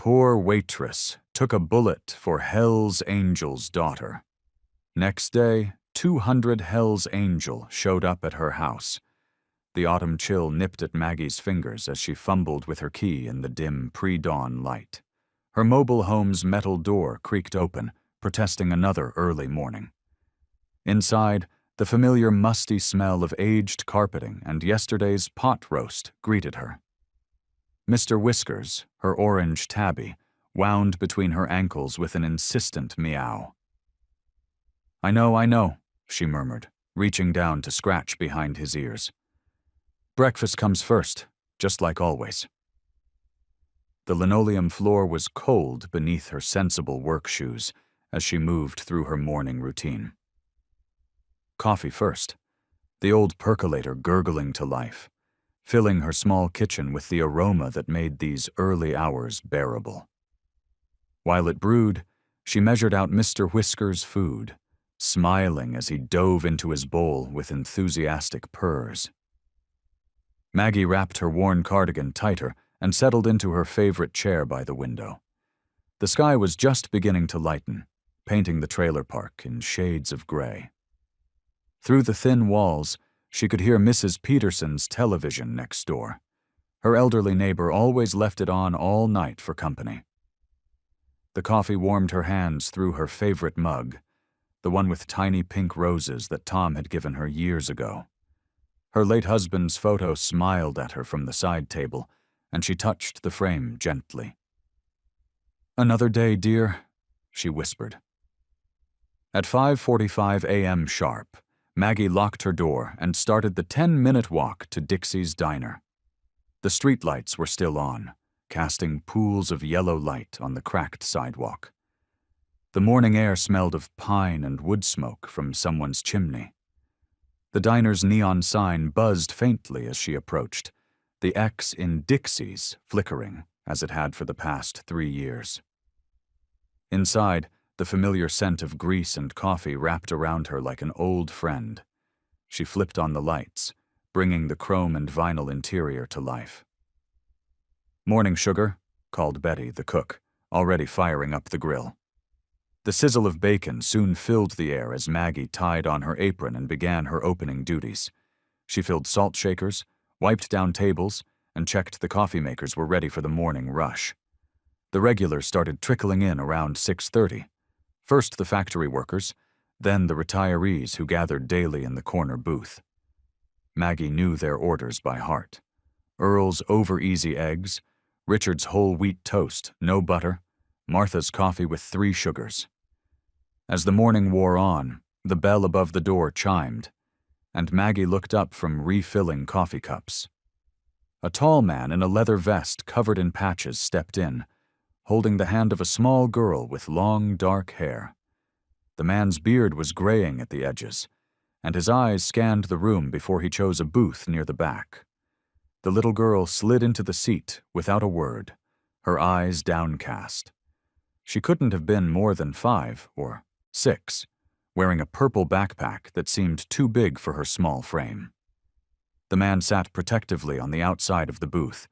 Poor waitress took a bullet for Hell's Angel's daughter. Next day, 200 Hell's Angel showed up at her house. The autumn chill nipped at Maggie's fingers as she fumbled with her key in the dim pre-dawn light. Her mobile home's metal door creaked open, protesting another early morning. Inside, the familiar musty smell of aged carpeting and yesterday's pot roast greeted her. Mr. Whiskers, her orange tabby, wound between her ankles with an insistent meow. I know, she murmured, reaching down to scratch behind his ears. Breakfast comes first, just like always. The linoleum floor was cold beneath her sensible work shoes as she moved through her morning routine. Coffee first, the old percolator gurgling to life, filling her small kitchen with the aroma that made these early hours bearable. While it brewed, she measured out Mr. Whisker's food, smiling as he dove into his bowl with enthusiastic purrs. Maggie wrapped her worn cardigan tighter and settled into her favorite chair by the window. The sky was just beginning to lighten, painting the trailer park in shades of gray. Through the thin walls, she could hear Mrs. Peterson's television next door. Her elderly neighbor always left it on all night for company. The coffee warmed her hands through her favorite mug, the one with tiny pink roses that Tom had given her years ago. Her late husband's photo smiled at her from the side table, and she touched the frame gently. "Another day, dear," she whispered. At 5:45 a.m. sharp, Maggie locked her door and started the 10-minute walk to Dixie's diner. The streetlights were still on, casting pools of yellow light on the cracked sidewalk. The morning air smelled of pine and wood smoke from someone's chimney. The diner's neon sign buzzed faintly as she approached, the X in Dixie's flickering as it had for the past 3 years. Inside, the familiar scent of grease and coffee wrapped around her like an old friend. She flipped on the lights, bringing the chrome and vinyl interior to life. "Morning, sugar," called Betty, the cook, already firing up the grill. The sizzle of bacon soon filled the air as Maggie tied on her apron and began her opening duties. She filled salt shakers, wiped down tables, and checked the coffee makers were ready for the morning rush. The regulars started trickling in around 6:30. First the factory workers, then the retirees who gathered daily in the corner booth. Maggie knew their orders by heart. Earl's over-easy eggs, Richard's whole wheat toast, no butter, Martha's coffee with 3 sugars. As the morning wore on, the bell above the door chimed, and Maggie looked up from refilling coffee cups. A tall man in a leather vest covered in patches stepped in, holding the hand of a small girl with long, dark hair. The man's beard was graying at the edges, and his eyes scanned the room before he chose a booth near the back. The little girl slid into the seat without a word, her eyes downcast. She couldn't have been more than 5 or 6, wearing a purple backpack that seemed too big for her small frame. The man sat protectively on the outside of the booth,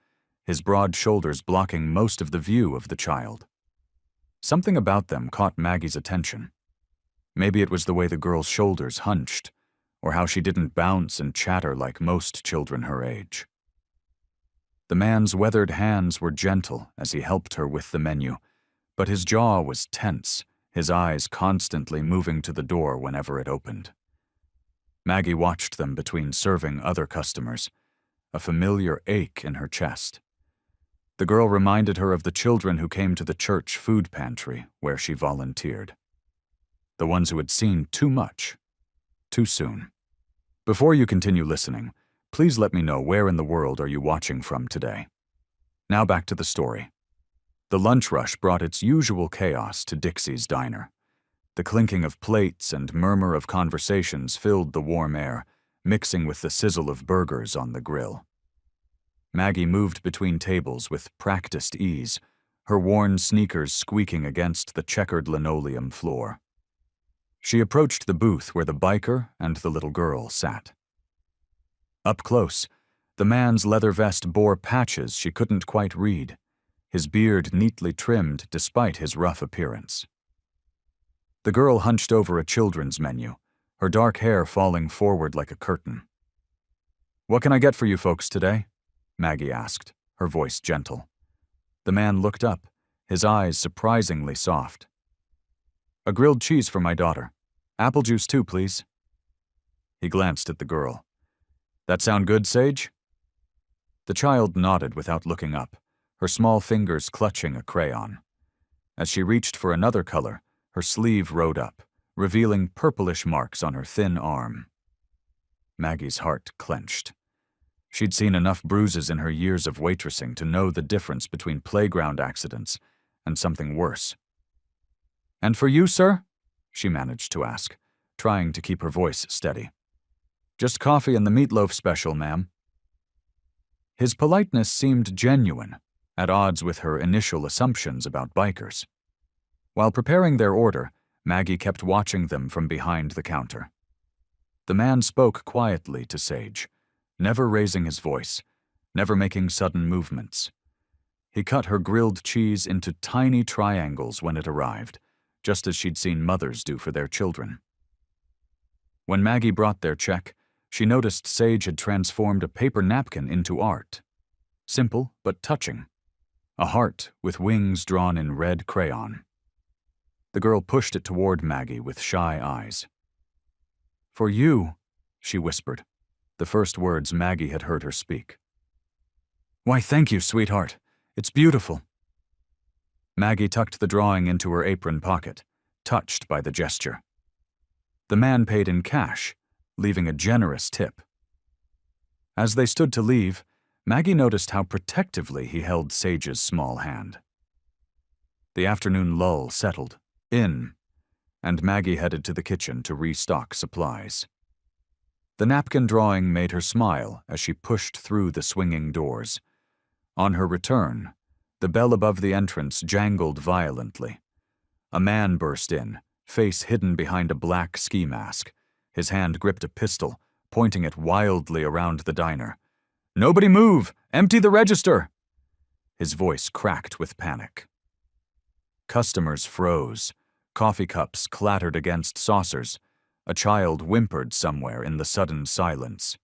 his broad shoulders blocking most of the view of the child. Something about them caught Maggie's attention. Maybe it was the way the girl's shoulders hunched, or how she didn't bounce and chatter like most children her age. The man's weathered hands were gentle as he helped her with the menu, but his jaw was tense, his eyes constantly moving to the door whenever it opened. Maggie watched them between serving other customers, a familiar ache in her chest. The girl reminded her of the children who came to the church food pantry where she volunteered. The ones who had seen too much, too soon. Before you continue listening, please let me know where in the world are you watching from today. Now back to the story. The lunch rush brought its usual chaos to Dixie's diner. The clinking of plates and murmur of conversations filled the warm air, mixing with the sizzle of burgers on the grill. Maggie moved between tables with practiced ease, her worn sneakers squeaking against the checkered linoleum floor. She approached the booth where the biker and the little girl sat. Up close, the man's leather vest bore patches she couldn't quite read. his beard neatly trimmed despite his rough appearance. The girl hunched over a children's menu, her dark hair falling forward like a curtain. "What can I get for you folks today?" Maggie asked, her voice gentle. The man looked up, his eyes surprisingly soft. "A grilled cheese for my daughter. Apple juice too, please." He glanced at the girl. "That sound good, Sage?" The child nodded without looking up, her small fingers clutching a crayon. As she reached for another color, her sleeve rode up, revealing purplish marks on her thin arm. Maggie's heart clenched. She'd seen enough bruises in her years of waitressing to know the difference between playground accidents and something worse. "And for you, sir?" she managed to ask, trying to keep her voice steady. "Just coffee and the meatloaf special, ma'am." His politeness seemed genuine, at odds with her initial assumptions about bikers. While preparing their order, Maggie kept watching them from behind the counter. The man spoke quietly to Sage, never raising his voice, never making sudden movements. He cut her grilled cheese into tiny triangles when it arrived, just as she'd seen mothers do for their children. When Maggie brought their check, she noticed Sage had transformed a paper napkin into art. Simple but touching. A heart with wings drawn in red crayon. The girl pushed it toward Maggie with shy eyes. "For you," she whispered, the first words Maggie had heard her speak. "Why, thank you, sweetheart. It's beautiful." Maggie tucked the drawing into her apron pocket, touched by the gesture. The man paid in cash, leaving a generous tip. As they stood to leave, Maggie noticed how protectively he held Sage's small hand. The afternoon lull settled in, and Maggie headed to the kitchen to restock supplies. The napkin drawing made her smile as she pushed through the swinging doors. On her return, the bell above the entrance jangled violently. A man burst in, face hidden behind a black ski mask. His hand gripped a pistol, pointing it wildly around the diner. "Nobody move! Empty the register!" His voice cracked with panic. Customers froze. Coffee cups clattered against saucers. A child whimpered somewhere in the sudden silence.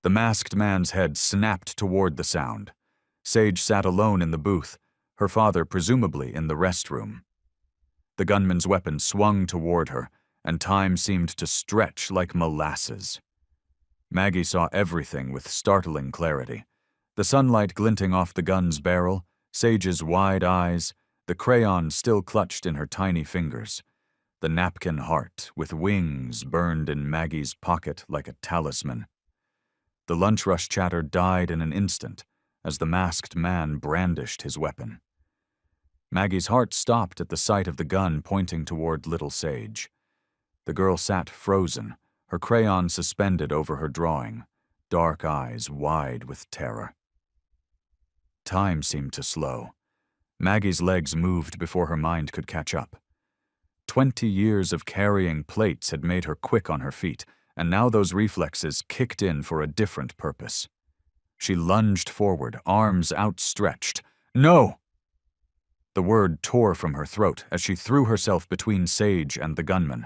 The masked man's head snapped toward the sound. Sage sat alone in the booth, her father presumably in the restroom. The gunman's weapon swung toward her, and time seemed to stretch like molasses. Maggie saw everything with startling clarity. The sunlight glinting off the gun's barrel, Sage's wide eyes, the crayon still clutched in her tiny fingers. The napkin heart with wings burned in Maggie's pocket like a talisman. The lunch rush chatter died in an instant as the masked man brandished his weapon. Maggie's heart stopped at the sight of the gun pointing toward little Sage. The girl sat frozen, her crayon suspended over her drawing, dark eyes wide with terror. Time seemed to slow. Maggie's legs moved before her mind could catch up. 20 years of carrying plates had made her quick on her feet, and now those reflexes kicked in for a different purpose. She lunged forward, arms outstretched. "No!" The word tore from her throat as she threw herself between Sage and the gunman.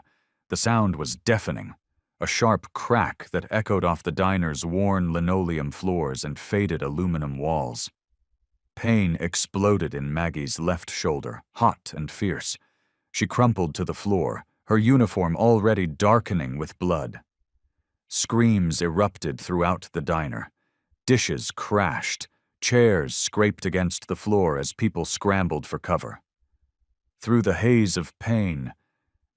The sound was deafening, a sharp crack that echoed off the diner's worn linoleum floors and faded aluminum walls. Pain exploded in Maggie's left shoulder, hot and fierce. She crumpled to the floor, her uniform already darkening with blood. Screams erupted throughout the diner. Dishes crashed, chairs scraped against the floor as people scrambled for cover. Through the haze of pain,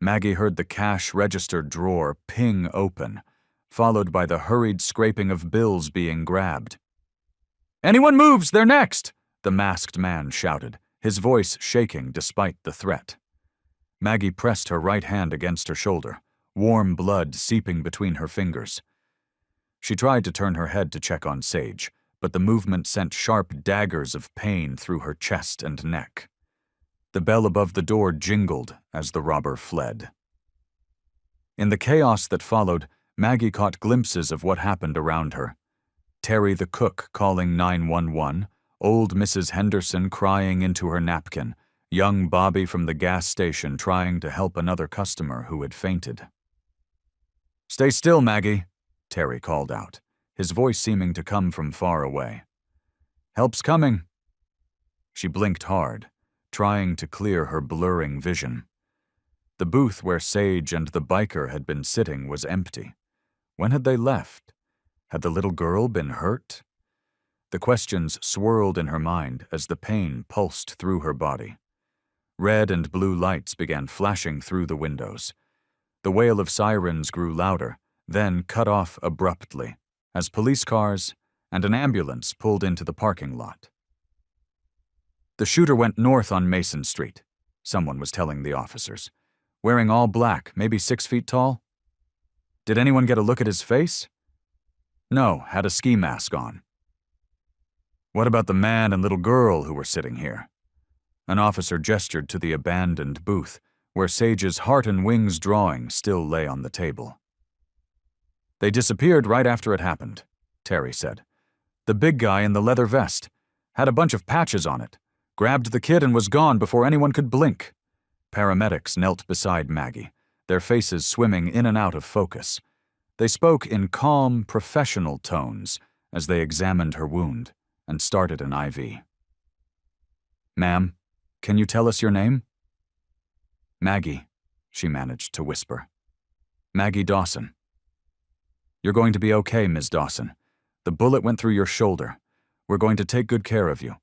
Maggie heard the cash register drawer ping open, followed by the hurried scraping of bills being grabbed. "Anyone moves, they're next!" the masked man shouted, his voice shaking despite the threat. Maggie pressed her right hand against her shoulder, warm blood seeping between her fingers. She tried to turn her head to check on Sage, but the movement sent sharp daggers of pain through her chest and neck. The bell above the door jingled as the robber fled. In the chaos that followed, Maggie caught glimpses of what happened around her. Terry the cook calling 911, old Mrs. Henderson crying into her napkin, young Bobby from the gas station trying to help another customer who had fainted. "Stay still, Maggie," Terry called out, his voice seeming to come from far away. "Help's coming." She blinked hard, trying to clear her blurring vision. The booth where Sage and the biker had been sitting was empty. When had they left? Had the little girl been hurt? The questions swirled in her mind as the pain pulsed through her body. Red and blue lights began flashing through the windows. The wail of sirens grew louder, then cut off abruptly, as police cars and an ambulance pulled into the parking lot. "The shooter went north on Mason Street," someone was telling the officers. "Wearing all black, maybe 6 feet tall." "Did anyone get a look at his face?" "No, had a ski mask on." "What about the man and little girl who were sitting here?" An officer gestured to the abandoned booth, where Sage's Heart and Wings drawing still lay on the table. "They disappeared right after it happened," Terry said. "The big guy in the leather vest had a bunch of patches on it, grabbed the kid and was gone before anyone could blink." Paramedics knelt beside Maggie, their faces swimming in and out of focus. They spoke in calm, professional tones as they examined her wound and started an IV. "Ma'am, can you tell us your name?" "Maggie," she managed to whisper. "Maggie Dawson." "You're going to be okay, Ms. Dawson. The bullet went through your shoulder. We're going to take good care of you."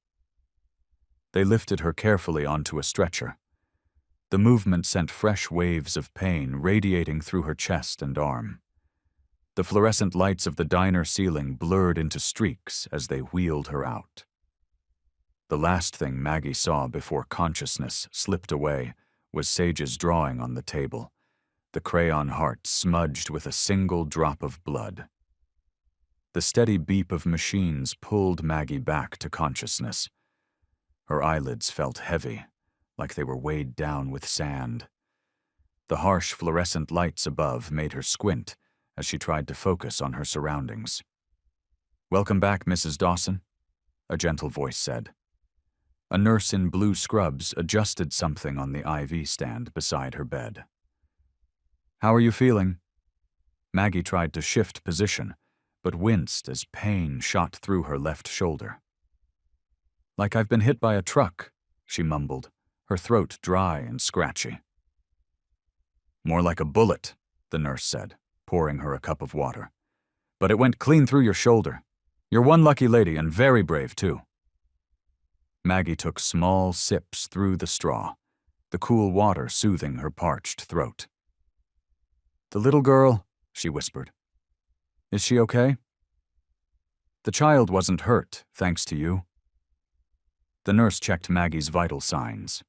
They lifted her carefully onto a stretcher. The movement sent fresh waves of pain radiating through her chest and arm. The fluorescent lights of the diner ceiling blurred into streaks as they wheeled her out. The last thing Maggie saw before consciousness slipped away was Sage's drawing on the table, the crayon heart smudged with a single drop of blood. The steady beep of machines pulled Maggie back to consciousness. Her eyelids felt heavy, like they were weighed down with sand. The harsh fluorescent lights above made her squint as she tried to focus on her surroundings. "Welcome back, Mrs. Dawson," a gentle voice said. A nurse in blue scrubs adjusted something on the IV stand beside her bed. "How are you feeling?" Maggie tried to shift position, but winced as pain shot through her left shoulder. "Like I've been hit by a truck," she mumbled, her throat dry and scratchy. "More like a bullet," the nurse said, pouring her a cup of water. "But it went clean through your shoulder. You're one lucky lady and very brave, too." Maggie took small sips through the straw, the cool water soothing her parched throat. "The little girl," she whispered. "Is she okay?" "The child wasn't hurt, thanks to you." The nurse checked Maggie's vital signs.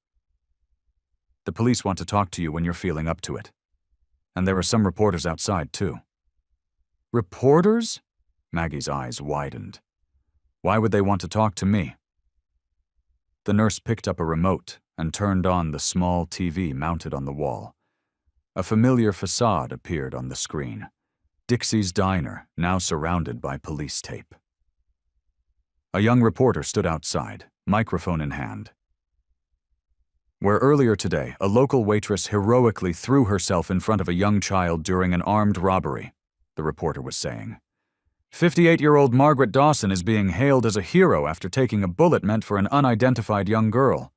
"The police want to talk to you when you're feeling up to it. And there are some reporters outside, too." "Reporters?" Maggie's eyes widened. "Why would they want to talk to me?" The nurse picked up a remote and turned on the small TV mounted on the wall. A familiar facade appeared on the screen. Dixie's Diner, now surrounded by police tape. A young reporter stood outside, microphone in hand. "Where earlier today, a local waitress heroically threw herself in front of a young child during an armed robbery," the reporter was saying. 58-year-old Margaret Dawson is being hailed as a hero after taking a bullet meant for an unidentified young girl."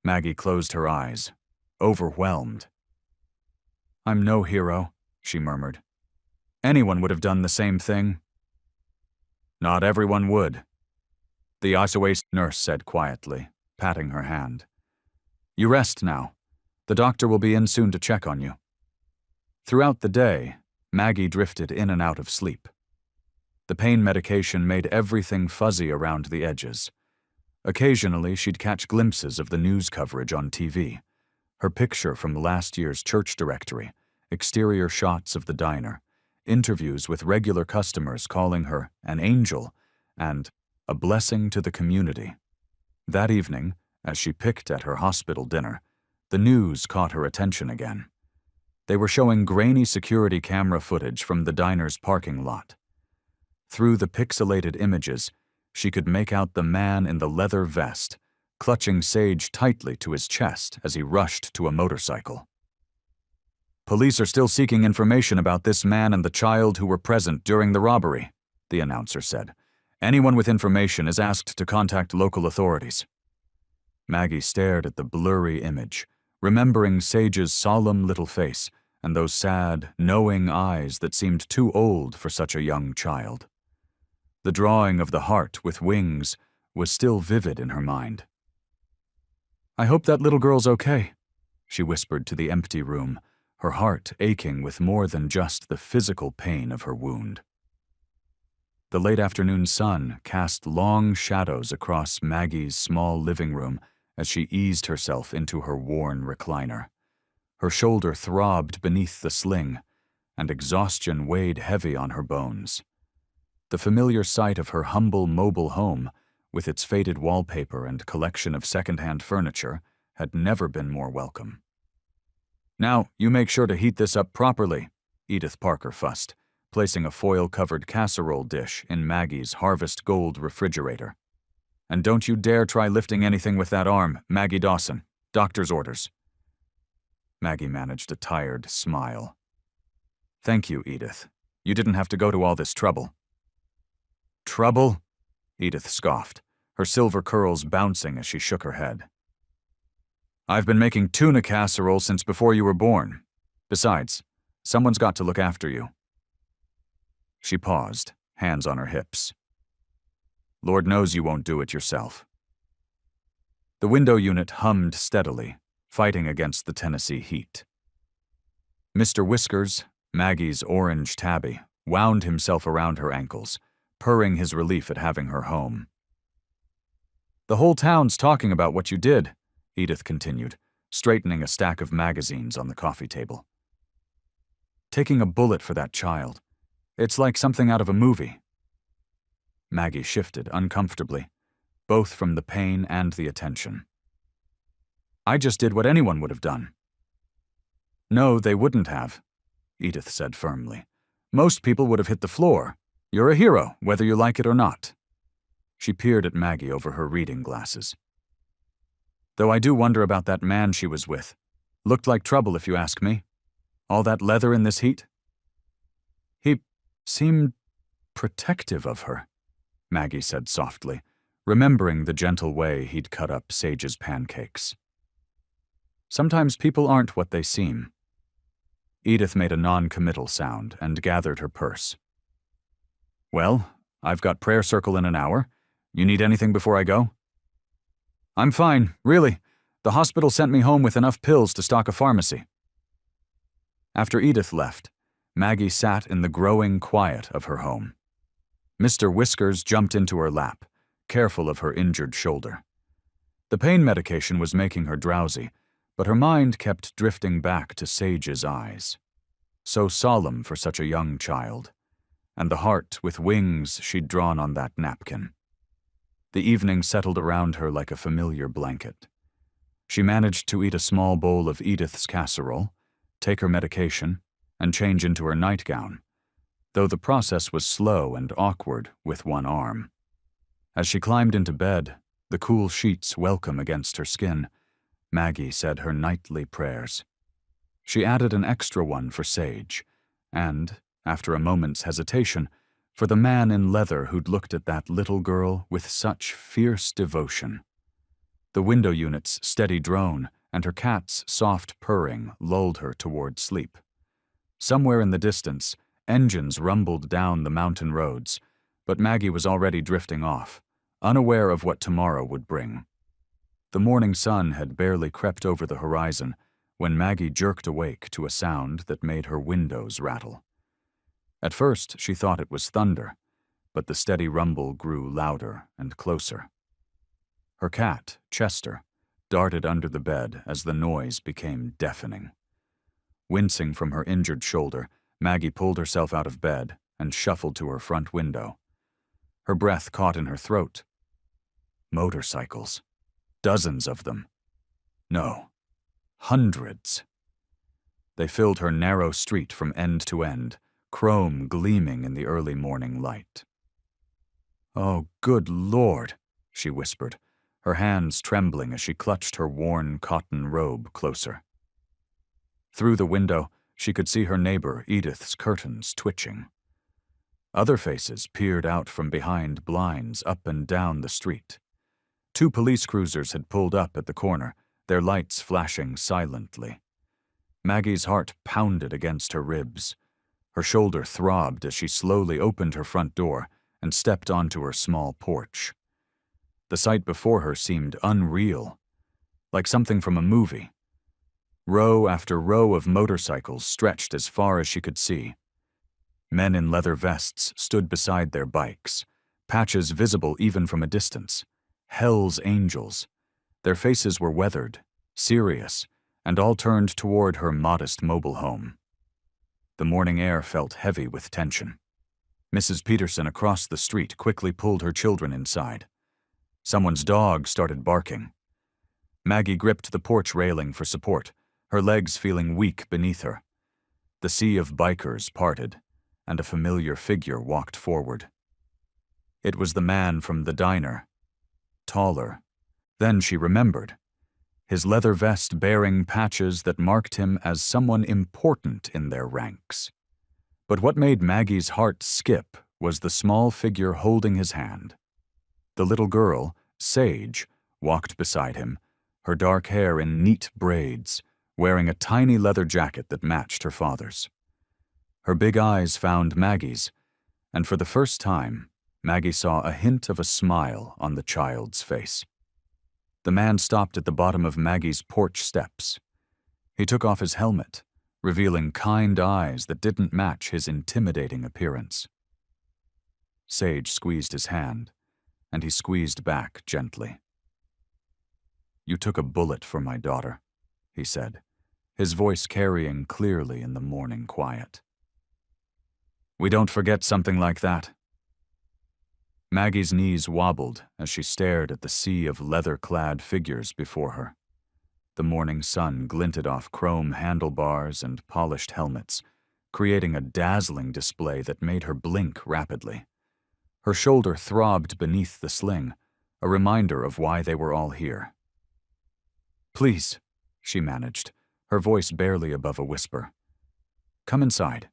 Maggie closed her eyes, overwhelmed. "I'm no hero," she murmured. "Anyone would have done the same thing." "Not everyone would," the isolation nurse said quietly, patting her hand. "You rest now. The doctor will be in soon to check on you." Throughout the day, Maggie drifted in and out of sleep. The pain medication made everything fuzzy around the edges. Occasionally, she'd catch glimpses of the news coverage on TV, her picture from last year's church directory, exterior shots of the diner, interviews with regular customers calling her an angel and a blessing to the community. That evening, as she picked at her hospital dinner, the news caught her attention again. They were showing grainy security camera footage from the diner's parking lot. Through the pixelated images, she could make out the man in the leather vest, clutching Sage tightly to his chest as he rushed to a motorcycle. "Police are still seeking information about this man and the child who were present during the robbery," the announcer said. "Anyone with information is asked to contact local authorities." Maggie stared at the blurry image, remembering Sage's solemn little face and those sad, knowing eyes that seemed too old for such a young child. The drawing of the heart with wings was still vivid in her mind. "I hope that little girl's okay," she whispered to the empty room, her heart aching with more than just the physical pain of her wound. The late afternoon sun cast long shadows across Maggie's small living room as she eased herself into her worn recliner. Her shoulder throbbed beneath the sling, and exhaustion weighed heavy on her bones. The familiar sight of her humble mobile home, with its faded wallpaper and collection of second-hand furniture, had never been more welcome. "Now, you make sure to heat this up properly," Edith Parker fussed, placing a foil-covered casserole dish in Maggie's Harvest Gold refrigerator. "And don't you dare try lifting anything with that arm, Maggie Dawson. Doctor's orders." Maggie managed a tired smile. "Thank you, Edith. You didn't have to go to all this trouble." "Trouble?" Edith scoffed, her silver curls bouncing as she shook her head. "I've been making tuna casserole since before you were born. Besides, someone's got to look after you." She paused, hands on her hips. "Lord knows you won't do it yourself." The window unit hummed steadily, fighting against the Tennessee heat. Mr. Whiskers, Maggie's orange tabby, wound himself around her ankles, purring his relief at having her home. "The whole town's talking about what you did," Edith continued, straightening a stack of magazines on the coffee table. "Taking a bullet for that child. It's like something out of a movie." Maggie shifted uncomfortably, both from the pain and the attention. "I just did what anyone would have done." "No, they wouldn't have," Edith said firmly. "Most people would have hit the floor. You're a hero, whether you like it or not." She peered at Maggie over her reading glasses. "Though I do wonder about that man she was with. Looked like trouble, if you ask me. All that leather in this heat." "He seemed protective of her," Maggie said softly, remembering the gentle way he'd cut up Sage's pancakes. "Sometimes people aren't what they seem." Edith made a non-committal sound and gathered her purse. "Well, I've got prayer circle in an hour. You need anything before I go?" "I'm fine, really. The hospital sent me home with enough pills to stock a pharmacy." After Edith left, Maggie sat in the growing quiet of her home. Mr. Whiskers jumped into her lap, careful of her injured shoulder. The pain medication was making her drowsy, but her mind kept drifting back to Sage's eyes. So solemn for such a young child, and the heart with wings she'd drawn on that napkin. The evening settled around her like a familiar blanket. She managed to eat a small bowl of Edith's casserole, take her medication, and change into her nightgown, though the process was slow and awkward with one arm. As she climbed into bed, the cool sheets welcome against her skin, Maggie said her nightly prayers. She added an extra one for Sage, and, after a moment's hesitation, for the man in leather who'd looked at that little girl with such fierce devotion. The window unit's steady drone and her cat's soft purring lulled her toward sleep. Somewhere in the distance, engines rumbled down the mountain roads, but Maggie was already drifting off, unaware of what tomorrow would bring. The morning sun had barely crept over the horizon when Maggie jerked awake to a sound that made her windows rattle. At first, she thought it was thunder, but the steady rumble grew louder and closer. Her cat, Chester, darted under the bed as the noise became deafening. Wincing from her injured shoulder, Maggie pulled herself out of bed and shuffled to her front window. Her breath caught in her throat. Motorcycles. Dozens of them. No, hundreds. They filled her narrow street from end to end, chrome gleaming in the early morning light. Oh, good Lord, she whispered, her hands trembling as she clutched her worn cotton robe closer. Through the window, she could see her neighbor Edith's curtains twitching. Other faces peered out from behind blinds up and down the street. 2 police cruisers had pulled up at the corner, their lights flashing silently. Maggie's heart pounded against her ribs. Her shoulder throbbed as she slowly opened her front door and stepped onto her small porch. The sight before her seemed unreal, like something from a movie. Row after row of motorcycles stretched as far as she could see. Men in leather vests stood beside their bikes, patches visible even from a distance. Hell's Angels. Their faces were weathered, serious, and all turned toward her modest mobile home. The morning air felt heavy with tension. Mrs. Peterson across the street quickly pulled her children inside. Someone's dog started barking. Maggie gripped the porch railing for support, her legs feeling weak beneath her. The sea of bikers parted, and a familiar figure walked forward. It was the man from the diner, taller. Then she remembered, his leather vest bearing patches that marked him as someone important in their ranks. But what made Maggie's heart skip was the small figure holding his hand. The little girl, Sage, walked beside him, her dark hair in neat braids, wearing a tiny leather jacket that matched her father's. Her big eyes found Maggie's, and for the first time, Maggie saw a hint of a smile on the child's face. The man stopped at the bottom of Maggie's porch steps. He took off his helmet, revealing kind eyes that didn't match his intimidating appearance. Sage squeezed his hand, and he squeezed back gently. "You took a bullet for my daughter," he said, his voice carrying clearly in the morning quiet. "We don't forget something like that." Maggie's knees wobbled as she stared at the sea of leather-clad figures before her. The morning sun glinted off chrome handlebars and polished helmets, creating a dazzling display that made her blink rapidly. Her shoulder throbbed beneath the sling, a reminder of why they were all here. "Please," she managed, her voice barely above a whisper. "Come inside."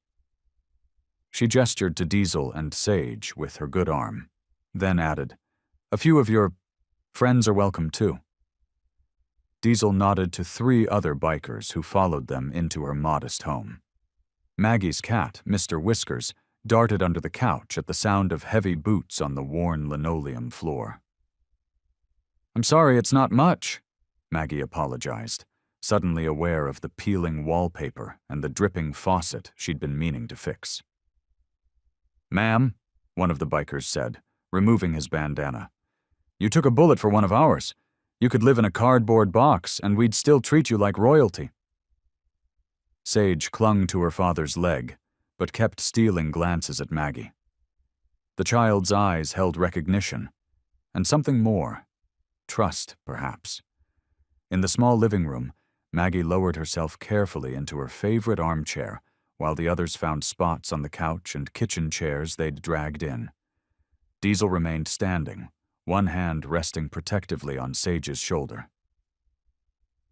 She gestured to Diesel and Sage with her good arm, then added, "A few of your friends are welcome too." Diesel nodded to 3 other bikers who followed them into her modest home. Maggie's cat, Mr. Whiskers, darted under the couch at the sound of heavy boots on the worn linoleum floor. "I'm sorry it's not much," Maggie apologized, suddenly aware of the peeling wallpaper and the dripping faucet she'd been meaning to fix. "Ma'am," one of the bikers said, removing his bandana, "you took a bullet for one of ours. You could live in a cardboard box, and we'd still treat you like royalty." Sage clung to her father's leg, but kept stealing glances at Maggie. The child's eyes held recognition, and something more. Trust, perhaps. In the small living room, Maggie lowered herself carefully into her favorite armchair, while the others found spots on the couch and kitchen chairs they'd dragged in. Diesel remained standing, one hand resting protectively on Sage's shoulder.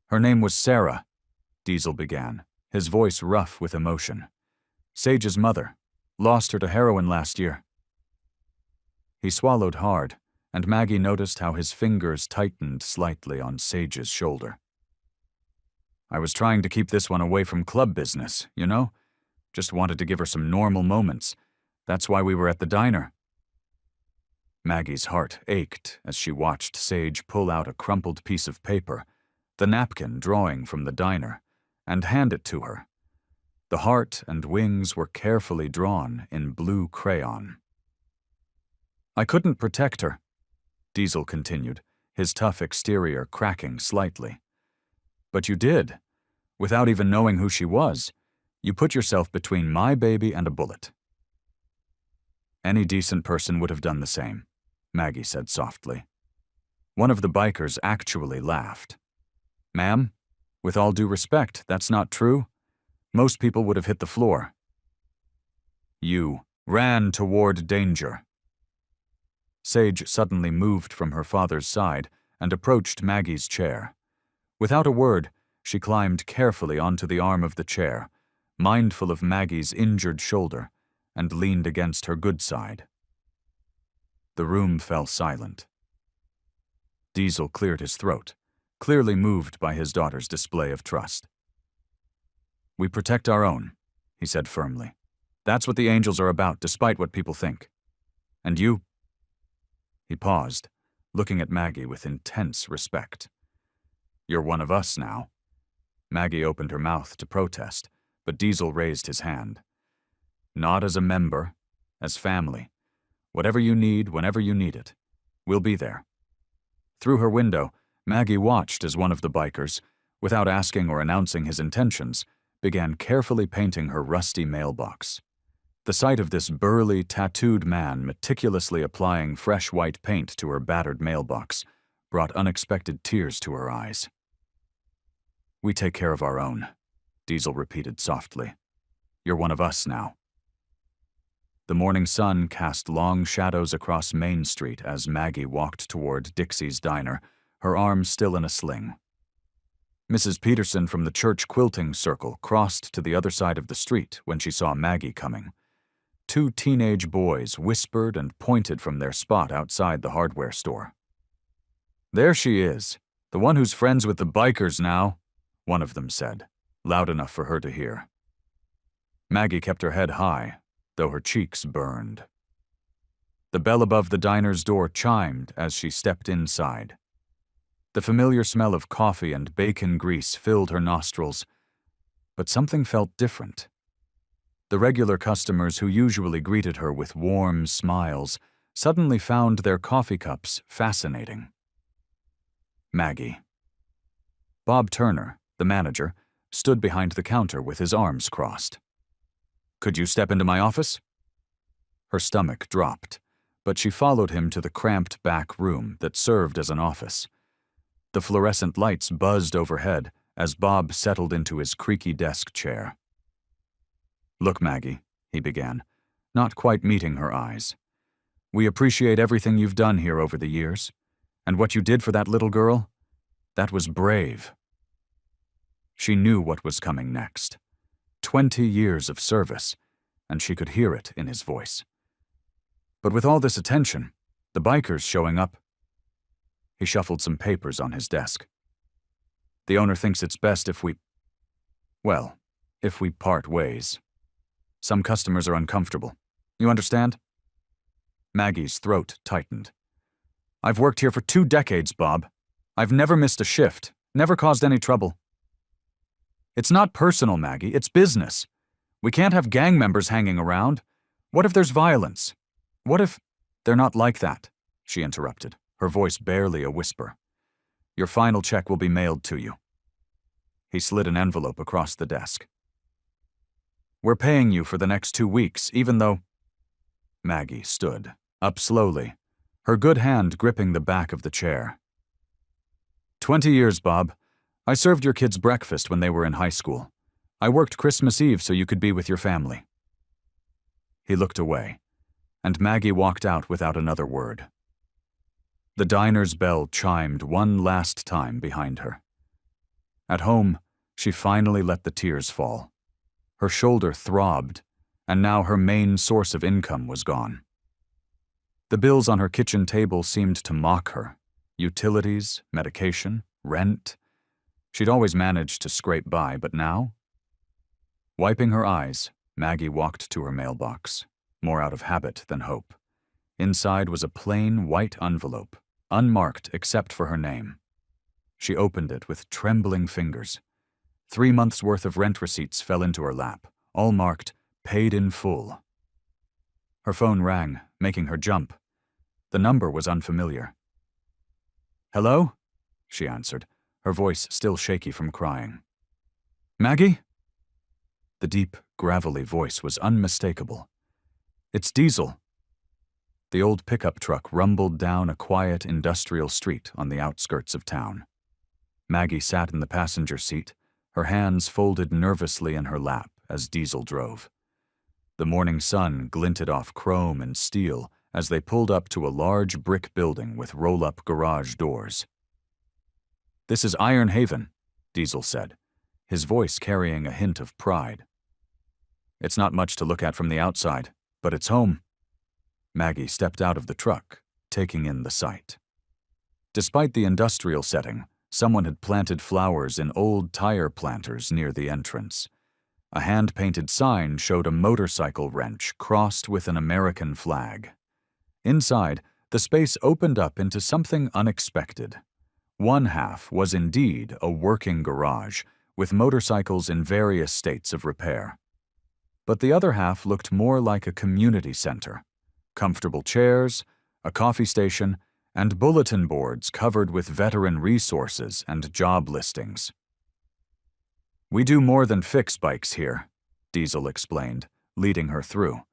"Her name was Sarah," Diesel began, his voice rough with emotion. "Sage's mother. Lost her to heroin last year." He swallowed hard, and Maggie noticed how his fingers tightened slightly on Sage's shoulder. "I was trying to keep this one away from club business, you know? Just wanted to give her some normal moments. That's why we were at the diner." Maggie's heart ached as she watched Sage pull out a crumpled piece of paper, the napkin drawing from the diner, and hand it to her. The heart and wings were carefully drawn in blue crayon. "I couldn't protect her," Diesel continued, his tough exterior cracking slightly. "But you did. Without even knowing who she was, you put yourself between my baby and a bullet." "Any decent person would have done the same," Maggie said softly. One of the bikers actually laughed. "Ma'am, with all due respect, that's not true. Most people would have hit the floor." "You ran toward danger." Sage suddenly moved from her father's side and approached Maggie's chair. Without a word, she climbed carefully onto the arm of the chair, mindful of Maggie's injured shoulder, and leaned against her good side. The room fell silent. Diesel cleared his throat, clearly moved by his daughter's display of trust. "We protect our own," he said firmly. "That's what the angels are about, despite what people think. And you?" He paused, looking at Maggie with intense respect. "You're one of us now." Maggie opened her mouth to protest, but Diesel raised his hand. "Not as a member, as family. Whatever you need, whenever you need it. We'll be there." Through her window, Maggie watched as one of the bikers, without asking or announcing his intentions, began carefully painting her rusty mailbox. The sight of this burly, tattooed man meticulously applying fresh white paint to her battered mailbox brought unexpected tears to her eyes. "We take care of our own," Diesel repeated softly. "You're one of us now." The morning sun cast long shadows across Main Street as Maggie walked toward Dixie's diner, her arm still in a sling. Mrs. Peterson from the church quilting circle crossed to the other side of the street when she saw Maggie coming. Two teenage boys whispered and pointed from their spot outside the hardware store. "There she is, the one who's friends with the bikers now," one of them said, loud enough for her to hear. Maggie kept her head high, though her cheeks burned. The bell above the diner's door chimed as she stepped inside. The familiar smell of coffee and bacon grease filled her nostrils, but something felt different. The regular customers who usually greeted her with warm smiles suddenly found their coffee cups fascinating. Maggie. Bob Turner, the manager, stood behind the counter with his arms crossed. "Could you step into my office?" Her stomach dropped, but she followed him to the cramped back room that served as an office. The fluorescent lights buzzed overhead as Bob settled into his creaky desk chair. "Look, Maggie," he began, not quite meeting her eyes. "We appreciate everything you've done here over the years, and what you did for that little girl, that was brave." She knew what was coming next. 20 years of service, and she could hear it in his voice. "But with all this attention, the bikers showing up..." He shuffled some papers on his desk. "The owner thinks it's best if we part ways. Some customers are uncomfortable. You understand?" Maggie's throat tightened. "I've worked here for 2 decades, Bob. I've never missed a shift, never caused any trouble." "It's not personal, Maggie, it's business. We can't have gang members hanging around. What if there's violence? What if..." "They're not like that," she interrupted, her voice barely a whisper. "Your final check will be mailed to you." He slid an envelope across the desk. "We're paying you for the next 2 weeks, even though..." Maggie stood, up slowly, her good hand gripping the back of the chair. 20 years, Bob. I served your kids breakfast when they were in high school. I worked Christmas Eve so you could be with your family." He looked away, and Maggie walked out without another word. The diner's bell chimed one last time behind her. At home, she finally let the tears fall. Her shoulder throbbed, and now her main source of income was gone. The bills on her kitchen table seemed to mock her. Utilities, medication, rent. She'd always managed to scrape by, but now? Wiping her eyes, Maggie walked to her mailbox, more out of habit than hope. Inside was a plain white envelope, unmarked except for her name. She opened it with trembling fingers. 3 months' worth of rent receipts fell into her lap, all marked, "Paid in full." Her phone rang, making her jump. The number was unfamiliar. "Hello?" she answered, her voice still shaky from crying. "Maggie?" The deep, gravelly voice was unmistakable. "It's Diesel." The old pickup truck rumbled down a quiet industrial street on the outskirts of town. Maggie sat in the passenger seat, her hands folded nervously in her lap as Diesel drove. The morning sun glinted off chrome and steel as they pulled up to a large brick building with roll-up garage doors. "This is Iron Haven," Diesel said, his voice carrying a hint of pride. "It's not much to look at from the outside, but it's home." Maggie stepped out of the truck, taking in the sight. Despite the industrial setting, someone had planted flowers in old tire planters near the entrance. A hand-painted sign showed a motorcycle wrench crossed with an American flag. Inside, the space opened up into something unexpected. One half was indeed a working garage, with motorcycles in various states of repair. But the other half looked more like a community center. Comfortable chairs, a coffee station, and bulletin boards covered with veteran resources and job listings. "We do more than fix bikes here," Diesel explained, leading her through. "A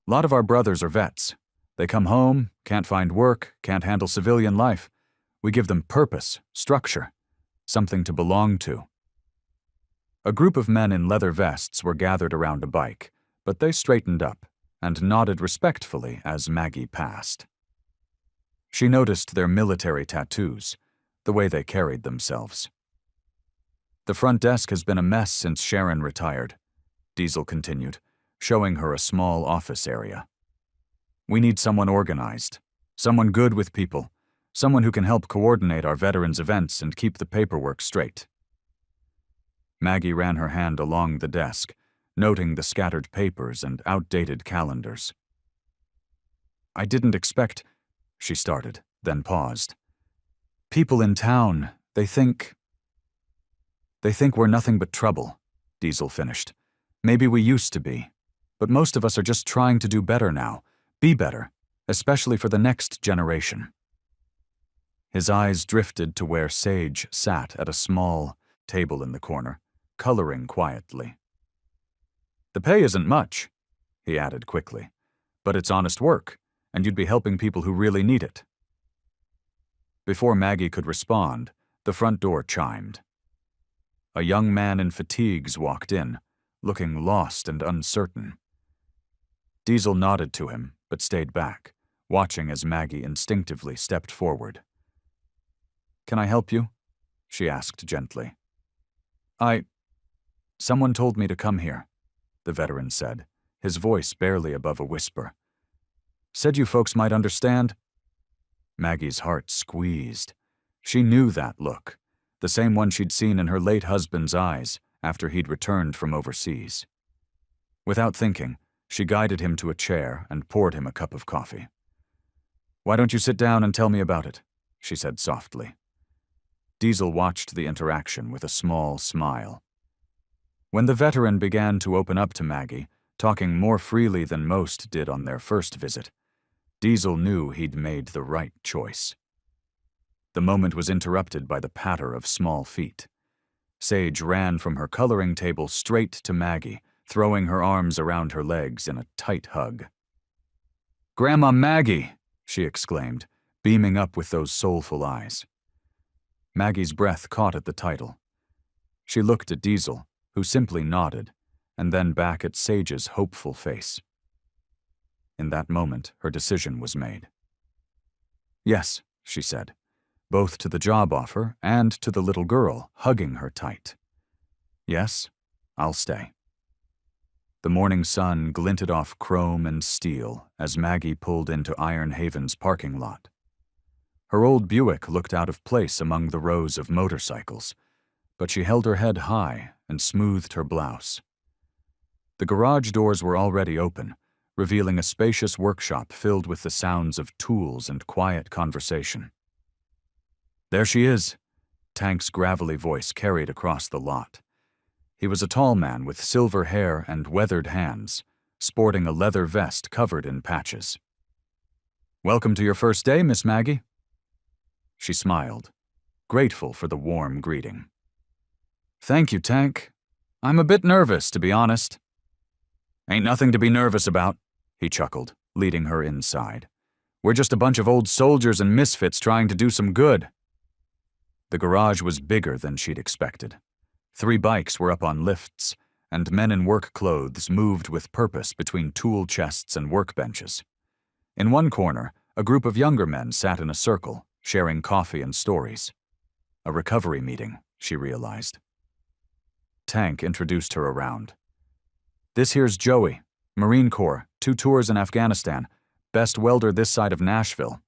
lot of our brothers are vets. They come home, can't find work, can't handle civilian life. We give them purpose, structure, something to belong to." A group of men in leather vests were gathered around a bike, but they straightened up and nodded respectfully as Maggie passed. She noticed their military tattoos, the way they carried themselves. "The front desk has been a mess since Sharon retired," Diesel continued, showing her a small office area. "We need someone organized, someone good with people, someone who can help coordinate our veterans' events and keep the paperwork straight." Maggie ran her hand along the desk, noting the scattered papers and outdated calendars. "I didn't expect," she started, then paused. "People in town, they think we're nothing but trouble," Diesel finished. "Maybe we used to be, but most of us are just trying to do better now, be better, especially for the next generation." His eyes drifted to where Sage sat at a small table in the corner, coloring quietly. "The pay isn't much," he added quickly, "but it's honest work, and you'd be helping people who really need it." Before Maggie could respond, the front door chimed. A young man in fatigues walked in, looking lost and uncertain. Diesel nodded to him, but stayed back, watching as Maggie instinctively stepped forward. "Can I help you?" she asked gently. Someone told me to come here," the veteran said, his voice barely above a whisper. "Said you folks might understand." Maggie's heart squeezed. She knew that look, the same one she'd seen in her late husband's eyes after he'd returned from overseas. Without thinking, she guided him to a chair and poured him a cup of coffee. "Why don't you sit down and tell me about it?" she said softly. Diesel watched the interaction with a small smile. When the veteran began to open up to Maggie, talking more freely than most did on their first visit, Diesel knew he'd made the right choice. The moment was interrupted by the patter of small feet. Sage ran from her coloring table straight to Maggie, throwing her arms around her legs in a tight hug. "Grandma Maggie!" she exclaimed, beaming up with those soulful eyes. Maggie's breath caught at the title. She looked at Diesel, who simply nodded, and then back at Sage's hopeful face. In that moment, her decision was made. "Yes," she said, both to the job offer and to the little girl, hugging her tight. "Yes, I'll stay." The morning sun glinted off chrome and steel as Maggie pulled into Iron Haven's parking lot. Her old Buick looked out of place among the rows of motorcycles, but she held her head high and smoothed her blouse. The garage doors were already open, revealing a spacious workshop filled with the sounds of tools and quiet conversation. "There she is," Tank's gravelly voice carried across the lot. He was a tall man with silver hair and weathered hands, sporting a leather vest covered in patches. "Welcome to your first day, Miss Maggie." She smiled, grateful for the warm greeting. "Thank you, Tank. I'm a bit nervous, to be honest." "Ain't nothing to be nervous about," he chuckled, leading her inside. "We're just a bunch of old soldiers and misfits trying to do some good." The garage was bigger than she'd expected. 3 bikes were up on lifts, and men in work clothes moved with purpose between tool chests and workbenches. In one corner, a group of younger men sat in a circle, sharing coffee and stories. A recovery meeting, she realized. Tank introduced her around. "This here's Joey, Marine Corps, 2 tours in Afghanistan, best welder this side of Nashville."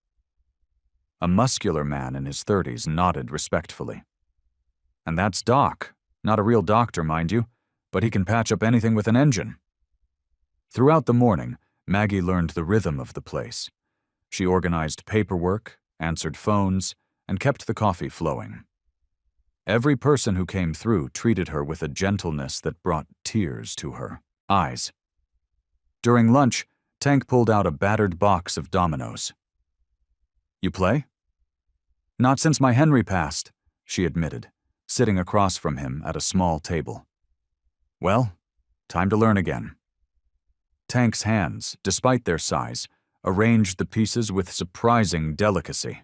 A muscular man in his 30s nodded respectfully. "And that's Doc, not a real doctor, mind you, but he can patch up anything with an engine." Throughout the morning, Maggie learned the rhythm of the place. She organized paperwork, answered phones, and kept the coffee flowing. Every person who came through treated her with a gentleness that brought tears to her eyes. During lunch, Tank pulled out a battered box of dominoes. "You play?" "Not since my Henry passed," she admitted, sitting across from him at a small table. "Well, time to learn again." Tank's hands, despite their size, arranged the pieces with surprising delicacy.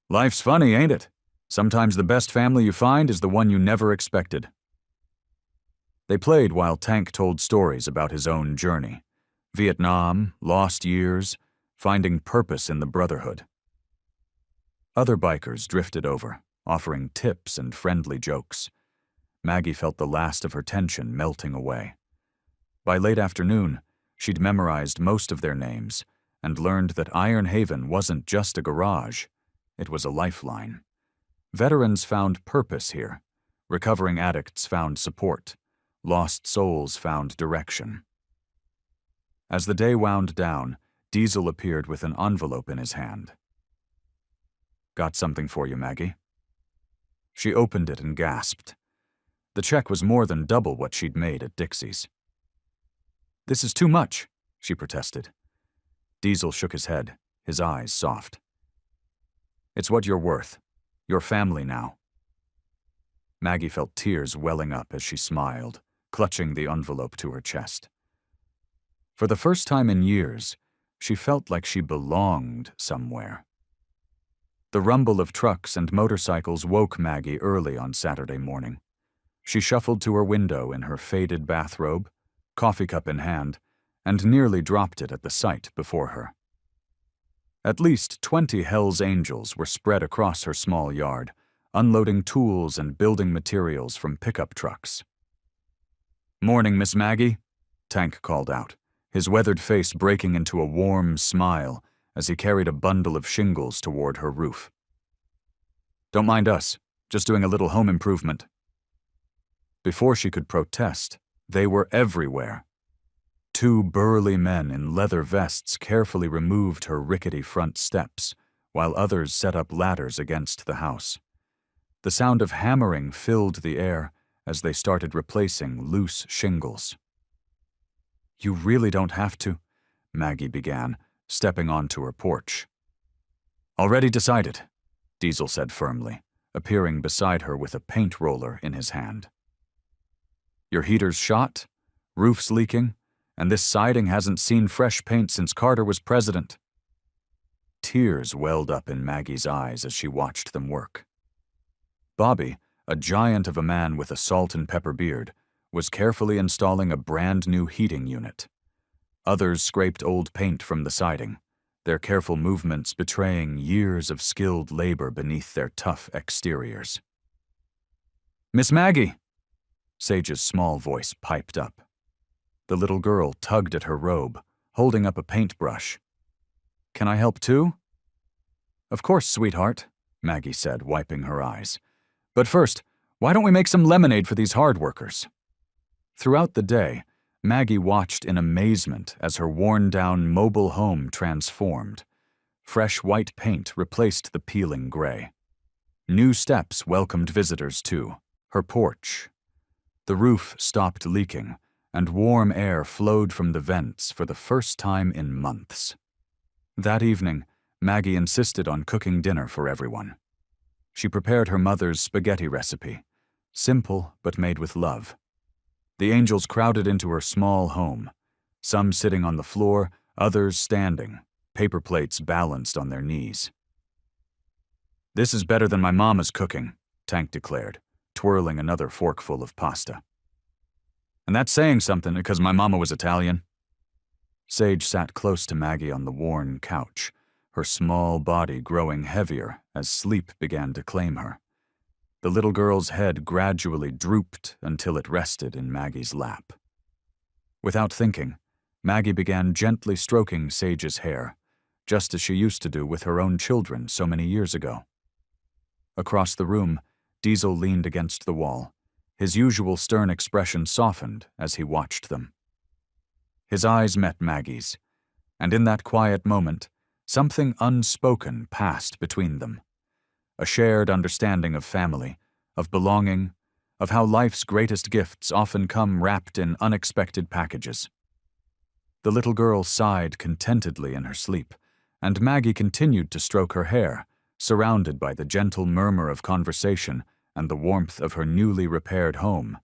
"Life's funny, ain't it? Sometimes the best family you find is the one you never expected." They played while Tank told stories about his own journey. Vietnam, lost years, finding purpose in the brotherhood. Other bikers drifted over, offering tips and friendly jokes. Maggie felt the last of her tension melting away. By late afternoon, she'd memorized most of their names and learned that Iron Haven wasn't just a garage, it was a lifeline. Veterans found purpose here. Recovering addicts found support. Lost souls found direction. As the day wound down, Diesel appeared with an envelope in his hand. "Got something for you, Maggie." She opened it and gasped. The check was more than double what she'd made at Dixie's. "This is too much," she protested. Diesel shook his head, his eyes soft. "It's what you're worth. Your family now." Maggie felt tears welling up as she smiled, clutching the envelope to her chest. For the first time in years, she felt like she belonged somewhere. The rumble of trucks and motorcycles woke Maggie early on Saturday morning. She shuffled to her window in her faded bathrobe, coffee cup in hand, and nearly dropped it at the sight before her. At least 20 Hell's Angels were spread across her small yard, unloading tools and building materials from pickup trucks. "Morning, Miss Maggie," Tank called out, his weathered face breaking into a warm smile as he carried a bundle of shingles toward her roof. "Don't mind us, just doing a little home improvement." Before she could protest, they were everywhere. 2 burly men in leather vests carefully removed her rickety front steps, while others set up ladders against the house. The sound of hammering filled the air as they started replacing loose shingles. "You really don't have to," Maggie began, stepping onto her porch. "Already decided," Diesel said firmly, appearing beside her with a paint roller in his hand. "Your heater's shot, roof's leaking, and this siding hasn't seen fresh paint since Carter was president." Tears welled up in Maggie's eyes as she watched them work. Bobby, a giant of a man with a salt and pepper beard, was carefully installing a brand-new heating unit. Others scraped old paint from the siding, their careful movements betraying years of skilled labor beneath their tough exteriors. "Miss Maggie!" Sage's small voice piped up. The little girl tugged at her robe, holding up a paintbrush. "Can I help too?" "Of course, sweetheart," Maggie said, wiping her eyes. "But first, why don't we make some lemonade for these hard workers?" Throughout the day, Maggie watched in amazement as her worn-down mobile home transformed. Fresh white paint replaced the peeling gray. New steps welcomed visitors too, her porch. The roof stopped leaking, and warm air flowed from the vents for the first time in months. That evening, Maggie insisted on cooking dinner for everyone. She prepared her mother's spaghetti recipe, simple but made with love. The Angels crowded into her small home, some sitting on the floor, others standing, paper plates balanced on their knees. "This is better than my mama's cooking," Tank declared, twirling another forkful of pasta. "And that's saying something because my mama was Italian." Sage sat close to Maggie on the worn couch, her small body growing heavier as sleep began to claim her. The little girl's head gradually drooped until it rested in Maggie's lap. Without thinking, Maggie began gently stroking Sage's hair, just as she used to do with her own children so many years ago. Across the room, Diesel leaned against the wall. His usual stern expression softened as he watched them. His eyes met Maggie's, and in that quiet moment, something unspoken passed between them. A shared understanding of family, of belonging, of how life's greatest gifts often come wrapped in unexpected packages. The little girl sighed contentedly in her sleep, and Maggie continued to stroke her hair, surrounded by the gentle murmur of conversation and the warmth of her newly repaired home.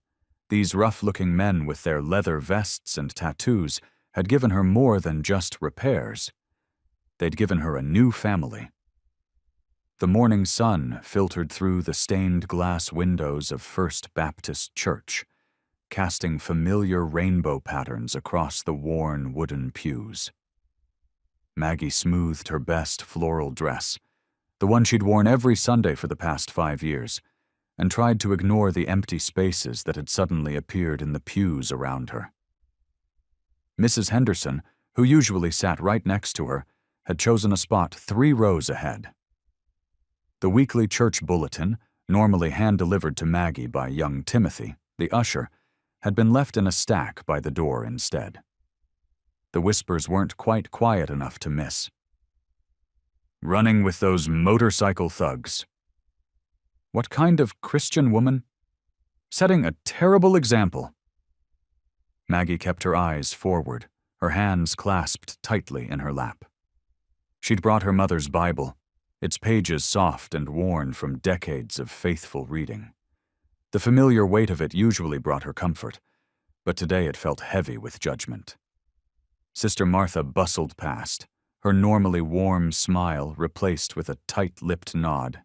These rough-looking men with their leather vests and tattoos had given her more than just repairs. They'd given her a new family. The morning sun filtered through the stained glass windows of First Baptist Church, casting familiar rainbow patterns across the worn wooden pews. Maggie smoothed her best floral dress, the one she'd worn every Sunday for the past 5 years, and tried to ignore the empty spaces that had suddenly appeared in the pews around her. Mrs. Henderson, who usually sat right next to her, had chosen a spot 3 rows ahead. The weekly church bulletin, normally hand-delivered to Maggie by young Timothy, the usher, had been left in a stack by the door instead. The whispers weren't quite quiet enough to miss. "Running with those motorcycle thugs." What kind of Christian woman? Setting a terrible example. Maggie kept her eyes forward, her hands clasped tightly in her lap. She'd brought her mother's Bible, its pages soft and worn from decades of faithful reading. The familiar weight of it usually brought her comfort, but today it felt heavy with judgment. Sister Martha bustled past, her normally warm smile replaced with a tight-lipped nod.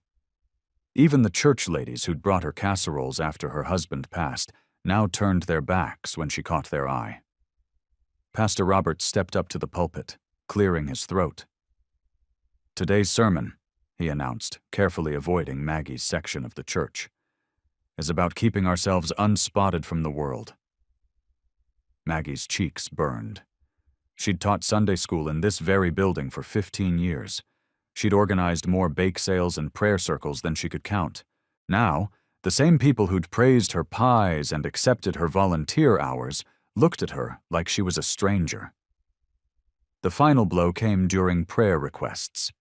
Even the church ladies who'd brought her casseroles after her husband passed now turned their backs when she caught their eye. Pastor Robert stepped up to the pulpit, clearing his throat. "Today's sermon," he announced, carefully avoiding Maggie's section of the church, "is about keeping ourselves unspotted from the world." Maggie's cheeks burned. She'd taught Sunday school in this very building for 15 years. She'd organized more bake sales and prayer circles than she could count. Now, the same people who'd praised her pies and accepted her volunteer hours looked at her like she was a stranger. The final blow came during prayer requests.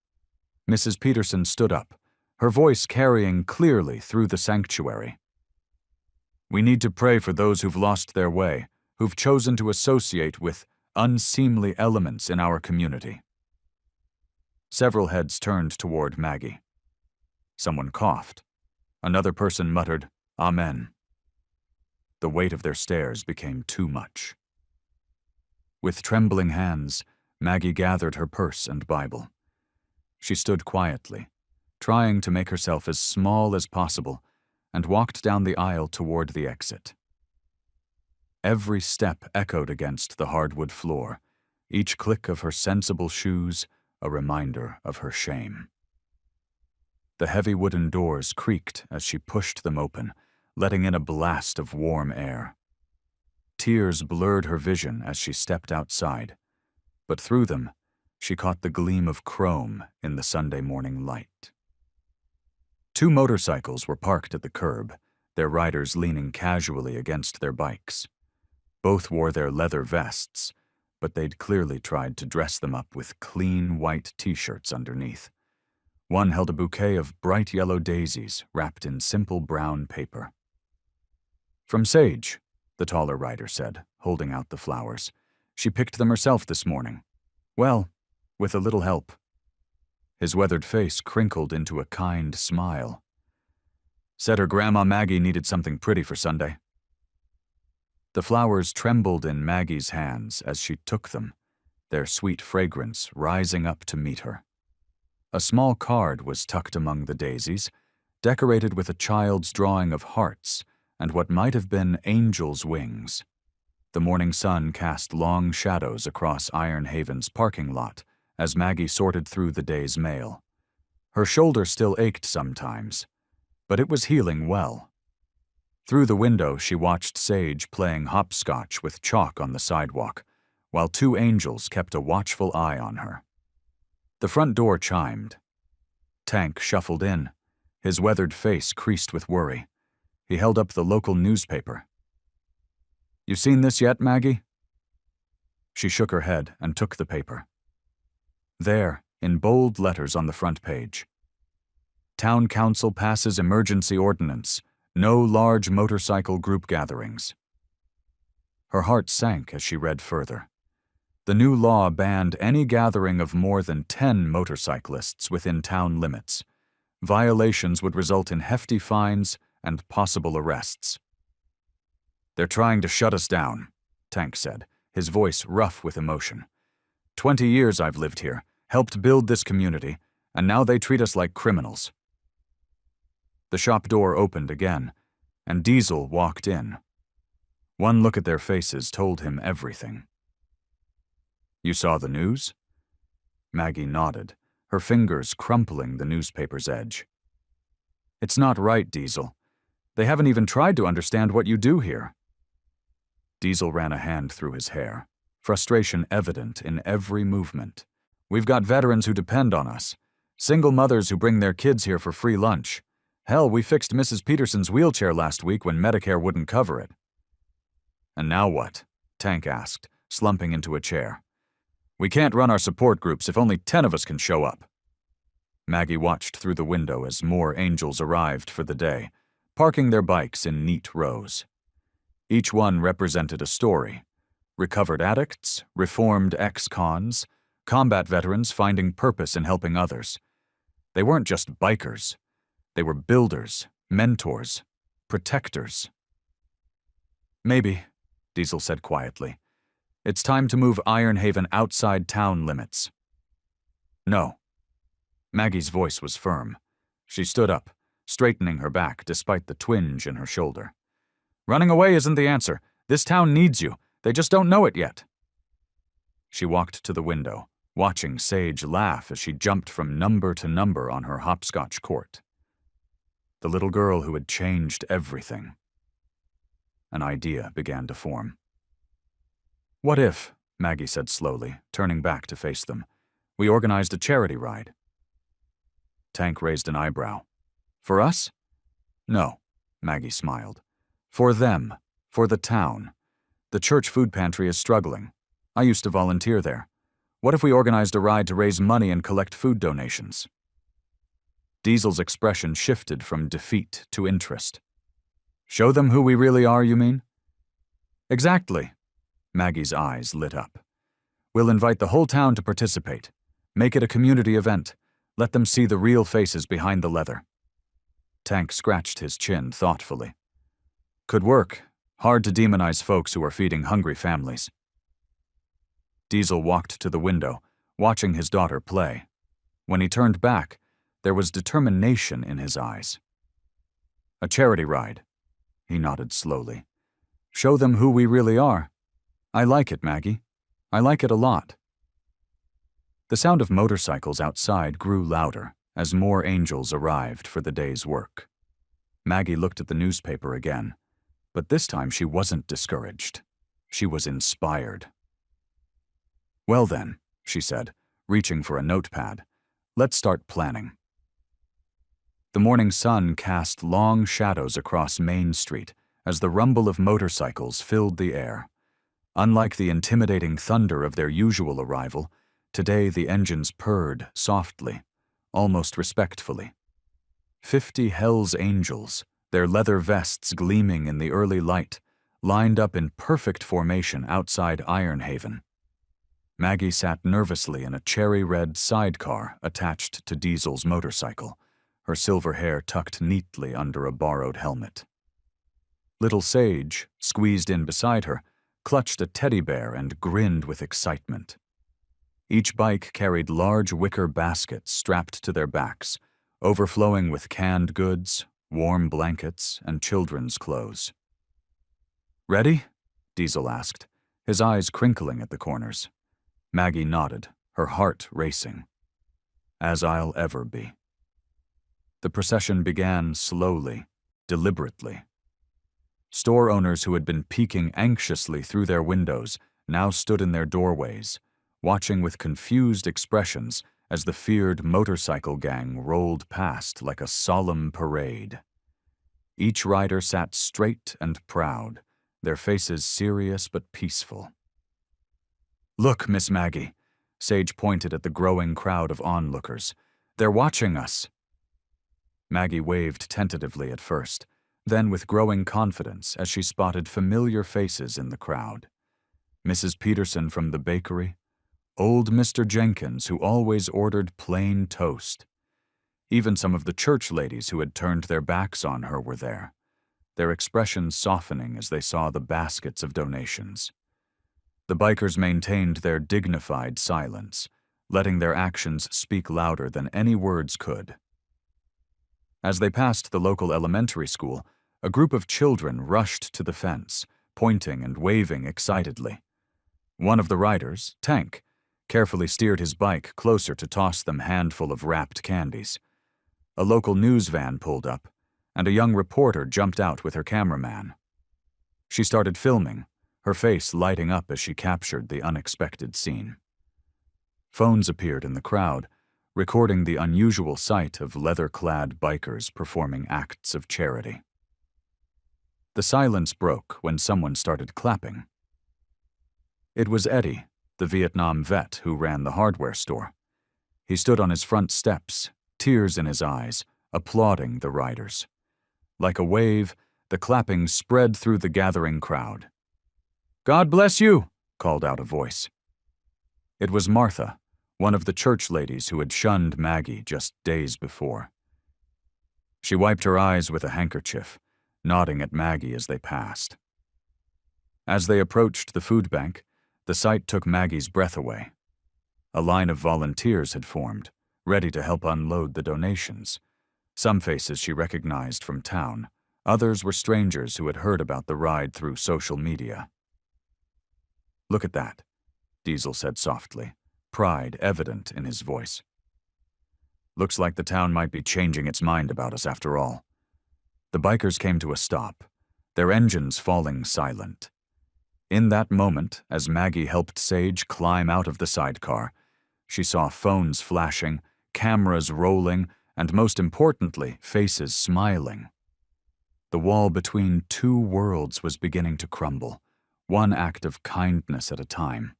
Mrs. Peterson stood up, her voice carrying clearly through the sanctuary. "We need to pray for those who've lost their way, who've chosen to associate with unseemly elements in our community." Several heads turned toward Maggie. Someone coughed. Another person muttered, "Amen." The weight of their stares became too much. With trembling hands, Maggie gathered her purse and Bible. She stood quietly, trying to make herself as small as possible, and walked down the aisle toward the exit. Every step echoed against the hardwood floor, each click of her sensible shoes a reminder of her shame. The heavy wooden doors creaked as she pushed them open, letting in a blast of warm air. Tears blurred her vision as she stepped outside, but through them, she caught the gleam of chrome in the Sunday morning light. 2 motorcycles were parked at the curb, their riders leaning casually against their bikes. Both wore their leather vests, but they'd clearly tried to dress them up with clean white t-shirts underneath. One held a bouquet of bright yellow daisies wrapped in simple brown paper. "From Sage," the taller rider said, holding out the flowers. "She picked them herself this morning. Well, with a little help." His weathered face crinkled into a kind smile. "Said her Grandma Maggie needed something pretty for Sunday." The flowers trembled in Maggie's hands as she took them, their sweet fragrance rising up to meet her. A small card was tucked among the daisies, decorated with a child's drawing of hearts and what might have been angels' wings. The morning sun cast long shadows across Iron Haven's parking lot as Maggie sorted through the day's mail. Her shoulder still ached sometimes, but it was healing well. Through the window, she watched Sage playing hopscotch with chalk on the sidewalk, while two angels kept a watchful eye on her. The front door chimed. Tank shuffled in, his weathered face creased with worry. He held up the local newspaper. "You seen this yet, Maggie?" She shook her head and took the paper. There, in bold letters on the front page, "Town Council passes emergency ordinance. No large motorcycle group gatherings." Her heart sank as she read further. The new law banned any gathering of more than 10 motorcyclists within town limits. Violations would result in hefty fines and possible arrests. "They're trying to shut us down," Tank said, his voice rough with emotion. 20 years I've lived here, helped build this community, and now they treat us like criminals." The shop door opened again, and Diesel walked in. One look at their faces told him everything. "You saw the news?" Maggie nodded, her fingers crumpling the newspaper's edge. "It's not right, Diesel. They haven't even tried to understand what you do here." Diesel ran a hand through his hair, frustration evident in every movement. "We've got veterans who depend on us, single mothers who bring their kids here for free lunch. Hell, we fixed Mrs. Peterson's wheelchair last week when Medicare wouldn't cover it." "And now what?" Tank asked, slumping into a chair. "We can't run our support groups if only 10 of us can show up." Maggie watched through the window as more angels arrived for the day, parking their bikes in neat rows. Each one represented a story: recovered addicts, reformed ex-cons, combat veterans finding purpose in helping others. They weren't just bikers. They were builders, mentors, protectors. "Maybe," Diesel said quietly. "It's time to move Iron Haven outside town limits." "No." Maggie's voice was firm. She stood up, straightening her back despite the twinge in her shoulder. "Running away isn't the answer. This town needs you. They just don't know it yet." She walked to the window, watching Sage laugh as she jumped from number to number on her hopscotch court. The little girl who had changed everything. An idea began to form. "What if," Maggie said slowly, turning back to face them, "we organized a charity ride?" Tank raised an eyebrow. "For us?" "No," Maggie smiled. "For them. For the town. The church food pantry is struggling. I used to volunteer there. What if we organized a ride to raise money and collect food donations?" Diesel's expression shifted from defeat to interest. "Show them who we really are, you mean?" "Exactly." Maggie's eyes lit up. "We'll invite the whole town to participate. Make it a community event. Let them see the real faces behind the leather." Tank scratched his chin thoughtfully. "Could work. Hard to demonize folks who are feeding hungry families." Diesel walked to the window, watching his daughter play. When he turned back, there was determination in his eyes. "A charity ride." He nodded slowly. "Show them who we really are. I like it, Maggie. I like it a lot." The sound of motorcycles outside grew louder as more angels arrived for the day's work. Maggie looked at the newspaper again, but this time she wasn't discouraged. She was inspired. "Well then," she said, reaching for a notepad, "let's start planning." The morning sun cast long shadows across Main Street as the rumble of motorcycles filled the air. Unlike the intimidating thunder of their usual arrival, today the engines purred softly, almost respectfully. 50 Hell's Angels, their leather vests gleaming in the early light, lined up in perfect formation outside Iron Haven. Maggie sat nervously in a cherry-red sidecar attached to Diesel's motorcycle, her silver hair tucked neatly under a borrowed helmet. Little Sage, squeezed in beside her, clutched a teddy bear and grinned with excitement. Each bike carried large wicker baskets strapped to their backs, overflowing with canned goods, warm blankets, and children's clothes. "Ready?" Diesel asked, his eyes crinkling at the corners. Maggie nodded, her heart racing. As I'll ever be. The procession began slowly, deliberately. Store owners who had been peeking anxiously through their windows now stood in their doorways, watching with confused expressions as the feared motorcycle gang rolled past like a solemn parade. Each rider sat straight and proud, their faces serious but peaceful. "Look, Miss Maggie," Sage pointed at the growing crowd of onlookers. "They're watching us." Maggie waved tentatively at first, then with growing confidence as she spotted familiar faces in the crowd. Mrs. Peterson from the bakery, old Mr. Jenkins who always ordered plain toast. Even some of the church ladies who had turned their backs on her were there, their expressions softening as they saw the baskets of donations. The bikers maintained their dignified silence, letting their actions speak louder than any words could. As they passed the local elementary school, a group of children rushed to the fence, pointing and waving excitedly. One of the riders, Tank, carefully steered his bike closer to toss them a handful of wrapped candies. A local news van pulled up, and a young reporter jumped out with her cameraman. She started filming, her face lighting up as she captured the unexpected scene. Phones appeared in the crowd, recording the unusual sight of leather-clad bikers performing acts of charity. The silence broke when someone started clapping. It was Eddie, the Vietnam vet who ran the hardware store. He stood on his front steps, tears in his eyes, applauding the riders. Like a wave, the clapping spread through the gathering crowd. "God bless you," called out a voice. It was Martha, one of the church ladies who had shunned Maggie just days before. She wiped her eyes with a handkerchief, nodding at Maggie as they passed. As they approached the food bank, the sight took Maggie's breath away. A line of volunteers had formed, ready to help unload the donations. Some faces she recognized from town, others were strangers who had heard about the ride through social media. "Look at that," Diesel said softly, pride evident in his voice. "Looks like the town might be changing its mind about us after all." The bikers came to a stop, their engines falling silent. In that moment, as Maggie helped Sage climb out of the sidecar, she saw phones flashing, cameras rolling, and most importantly, faces smiling. The wall between two worlds was beginning to crumble, one act of kindness at a time.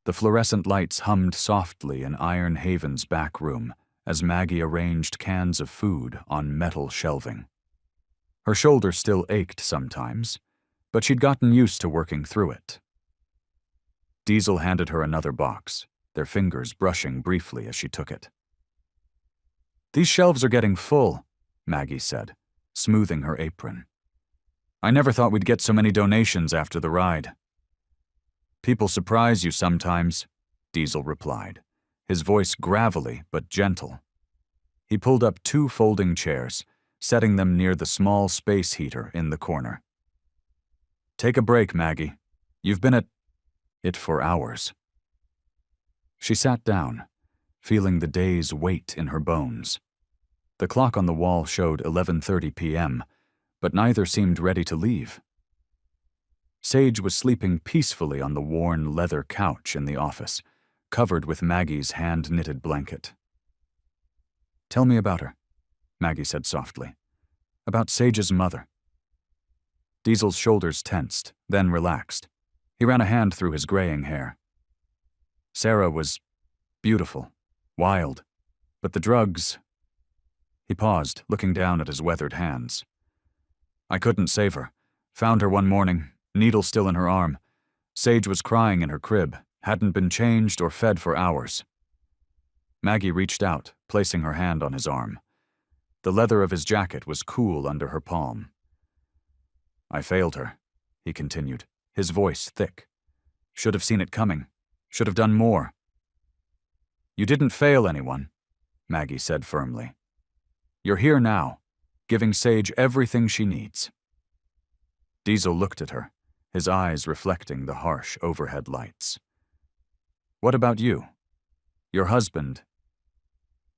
The fluorescent lights hummed softly in Iron Haven's back room as Maggie arranged cans of food on metal shelving. Her shoulder still ached sometimes, but she'd gotten used to working through it. Diesel handed her another box, their fingers brushing briefly as she took it. "These shelves are getting full," Maggie said, smoothing her apron. "I never thought we'd get so many donations after the ride." "People surprise you sometimes," Diesel replied, his voice gravelly but gentle. He pulled up 2 folding chairs, setting them near the small space heater in the corner. "Take a break, Maggie. You've been at it for hours." She sat down, feeling the day's weight in her bones. The clock on the wall showed 11:30 p.m., but neither seemed ready to leave. Sage was sleeping peacefully on the worn leather couch in the office, covered with Maggie's hand-knitted blanket. "Tell me about her," Maggie said softly. "About Sage's mother." Diesel's shoulders tensed, then relaxed. He ran a hand through his graying hair. "Sarah was beautiful, wild, but the drugs—" He paused, looking down at his weathered hands. "I couldn't save her. Found her one morning, needle still in her arm. Sage was crying in her crib, hadn't been changed or fed for hours." Maggie reached out, placing her hand on his arm. The leather of his jacket was cool under her palm. "I failed her," he continued, his voice thick. "Should have seen it coming. Should have done more." "You didn't fail anyone," Maggie said firmly. "You're here now, giving Sage everything she needs." Diesel looked at her, his eyes reflecting the harsh overhead lights. "What about you? Your husband?"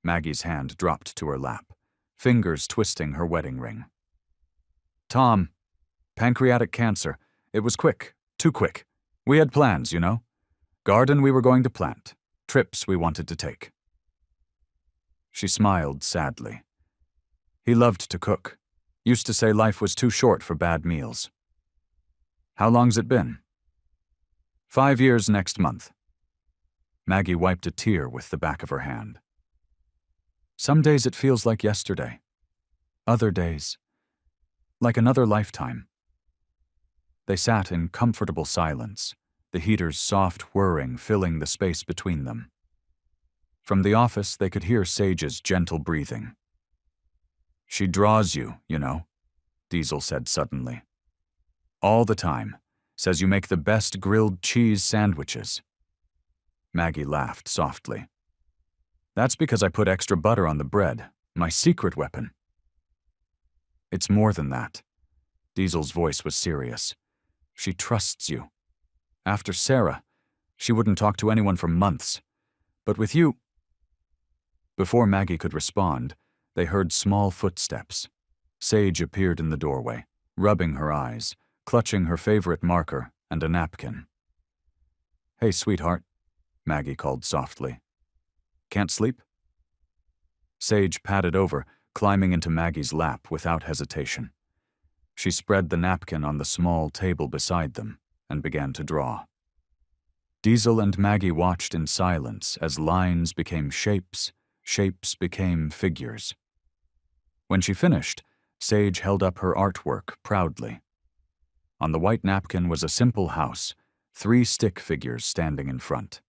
Maggie's hand dropped to her lap, fingers twisting her wedding ring. "Tom. Pancreatic cancer. It was quick. Too quick. We had plans, you know. Garden we were going to plant. Trips we wanted to take." She smiled sadly. He loved to cook. Used to say life was too short for bad meals. "How long's it been?" 5 years next month." Maggie wiped a tear with the back of her hand. "Some days it feels like yesterday. Other days, like another lifetime." They sat in comfortable silence, the heater's soft whirring filling the space between them. From the office, they could hear Sage's gentle breathing. "She draws you, you know," Diesel said suddenly. "All the time. Says you make the best grilled cheese sandwiches." Maggie laughed softly. "That's because I put extra butter on the bread, my secret weapon." "It's more than that." Diesel's voice was serious. "She trusts you. After Sarah, she wouldn't talk to anyone for months. But with you—" Before Maggie could respond, they heard small footsteps. Sage appeared in the doorway, rubbing her eyes, clutching her favorite marker and a napkin. "Hey, sweetheart," Maggie called softly. "Can't sleep?" Sage padded over, climbing into Maggie's lap without hesitation. She spread the napkin on the small table beside them and began to draw. Diesel and Maggie watched in silence as lines became shapes, shapes became figures. When she finished, Sage held up her artwork proudly. On the white napkin was a simple house, 3 stick figures standing in front.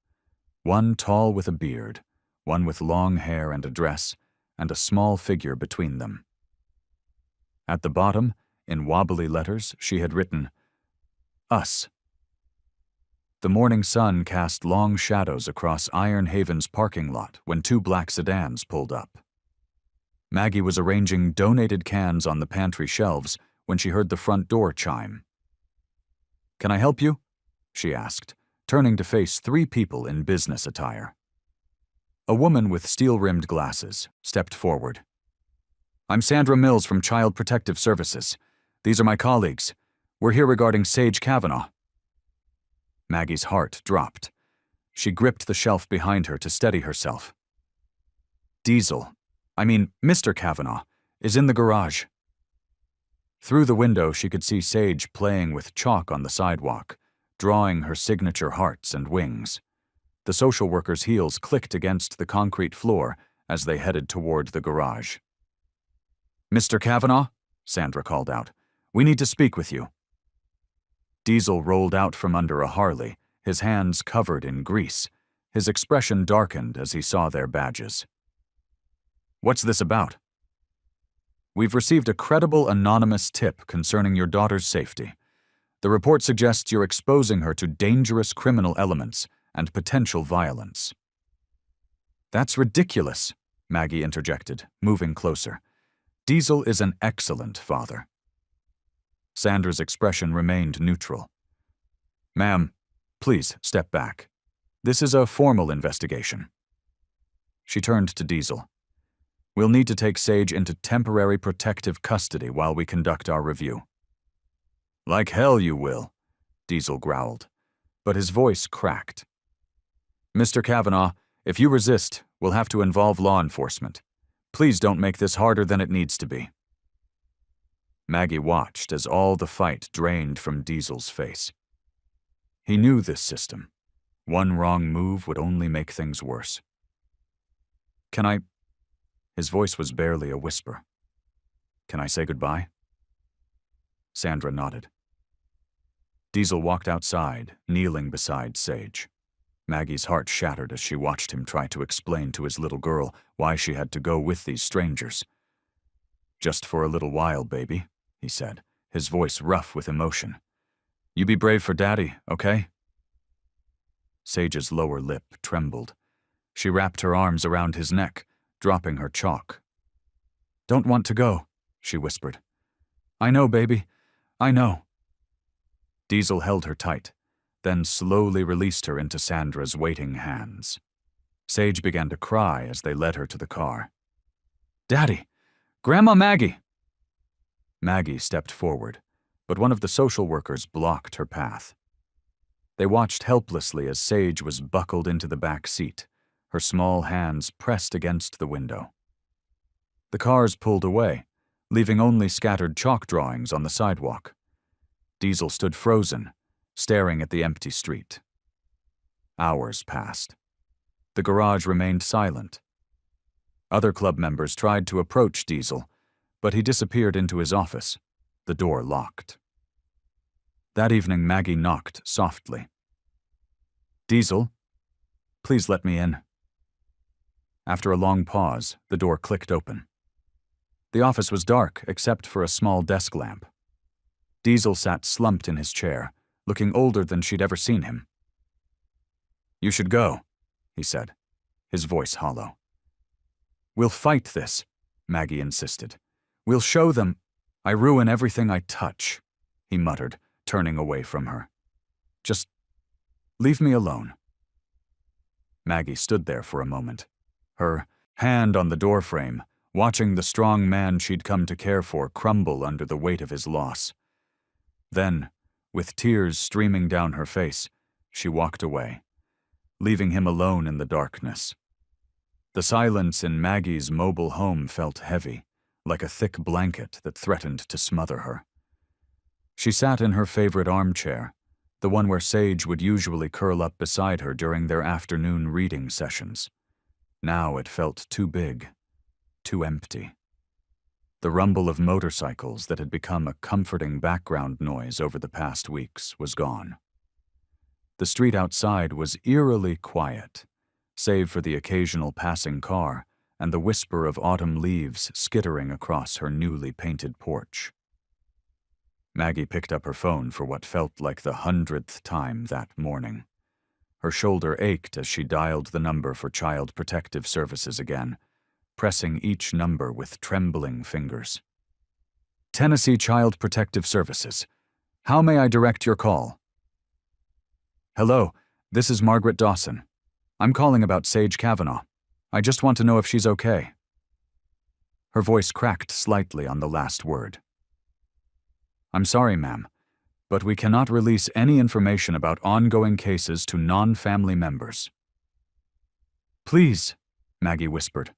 One tall with a beard, one with long hair and a dress, and a small figure between them. At the bottom, in wobbly letters, she had written, "Us." The morning sun cast long shadows across Iron Haven's parking lot when 2 black sedans pulled up. Maggie was arranging donated cans on the pantry shelves when she heard the front door chime. "Can I help you?" she asked, turning to face 3 people in business attire. A woman with steel-rimmed glasses stepped forward. "I'm Sandra Mills from Child Protective Services. These are my colleagues. We're here regarding Sage Kavanaugh." Maggie's heart dropped. She gripped the shelf behind her to steady herself. Mr. Kavanaugh, is in the garage." Through the window, she could see Sage playing with chalk on the sidewalk, drawing her signature hearts and wings. The social worker's heels clicked against the concrete floor as they headed toward the garage. "Mr. Kavanaugh," Sandra called out, "we need to speak with you." Diesel rolled out from under a Harley, his hands covered in grease. His expression darkened as he saw their badges. "What's this about?" "We've received a credible anonymous tip concerning your daughter's safety. The report suggests you're exposing her to dangerous criminal elements and potential violence." "That's ridiculous," Maggie interjected, moving closer. "Diesel is an excellent father." Sandra's expression remained neutral. "Ma'am, please step back. This is a formal investigation." She turned to Diesel. "We'll need to take Sage into temporary protective custody while we conduct our review." "Like hell you will," Diesel growled, but his voice cracked. "Mr. Kavanaugh, if you resist, we'll have to involve law enforcement. Please don't make this harder than it needs to be." Maggie watched as all the fight drained from Diesel's face. He knew this system. One wrong move would only make things worse. "Can I—" His voice was barely a whisper. "Can I say goodbye?" Sandra nodded. Diesel walked outside, kneeling beside Sage. Maggie's heart shattered as she watched him try to explain to his little girl why she had to go with these strangers. "Just for a little while, baby," he said, his voice rough with emotion. "You be brave for Daddy, okay?" Sage's lower lip trembled. She wrapped her arms around his neck, dropping her chalk. "Don't want to go," she whispered. "I know, baby. I know." Diesel held her tight, then slowly released her into Sandra's waiting hands. Sage began to cry as they led her to the car. "Daddy! Grandma Maggie!" Maggie stepped forward, but one of the social workers blocked her path. They watched helplessly as Sage was buckled into the back seat, her small hands pressed against the window. The cars pulled away, leaving only scattered chalk drawings on the sidewalk. Diesel stood frozen, staring at the empty street. Hours passed. The garage remained silent. Other club members tried to approach Diesel, but he disappeared into his office, the door locked. That evening, Maggie knocked softly. "Diesel, please let me in." After a long pause, the door clicked open. The office was dark except for a small desk lamp. Diesel sat slumped in his chair, looking older than she'd ever seen him. "You should go," he said, his voice hollow. "We'll fight this," Maggie insisted. "We'll show them I ruin everything I touch," he muttered, turning away from her. "Just leave me alone." Maggie stood there for a moment, her hand on the doorframe, watching the strong man she'd come to care for crumble under the weight of his loss. Then, with tears streaming down her face, she walked away, leaving him alone in the darkness. The silence in Maggie's mobile home felt heavy, like a thick blanket that threatened to smother her. She sat in her favorite armchair, the one where Sage would usually curl up beside her during their afternoon reading sessions. Now it felt too big, too empty. The rumble of motorcycles that had become a comforting background noise over the past weeks was gone. The street outside was eerily quiet, save for the occasional passing car and the whisper of autumn leaves skittering across her newly painted porch. Maggie picked up her phone for what felt like the 100th time that morning. Her shoulder ached as she dialed the number for Child Protective Services again, pressing each number with trembling fingers. "Tennessee Child Protective Services. How may I direct your call?" "Hello, this is Margaret Dawson. I'm calling about Sage Kavanaugh. I just want to know if she's okay." Her voice cracked slightly on the last word. "I'm sorry, ma'am, but we cannot release any information about ongoing cases to non-family members." "Please," Maggie whispered.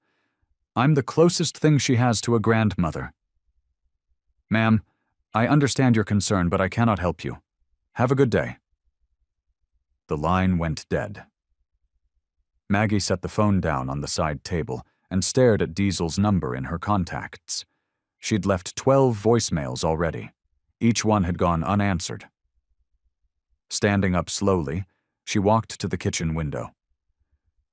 "I'm the closest thing she has to a grandmother." "Ma'am, I understand your concern, but I cannot help you. Have a good day." The line went dead. Maggie set the phone down on the side table and stared at Diesel's number in her contacts. She'd left 12 voicemails already. Each one had gone unanswered. Standing up slowly, she walked to the kitchen window.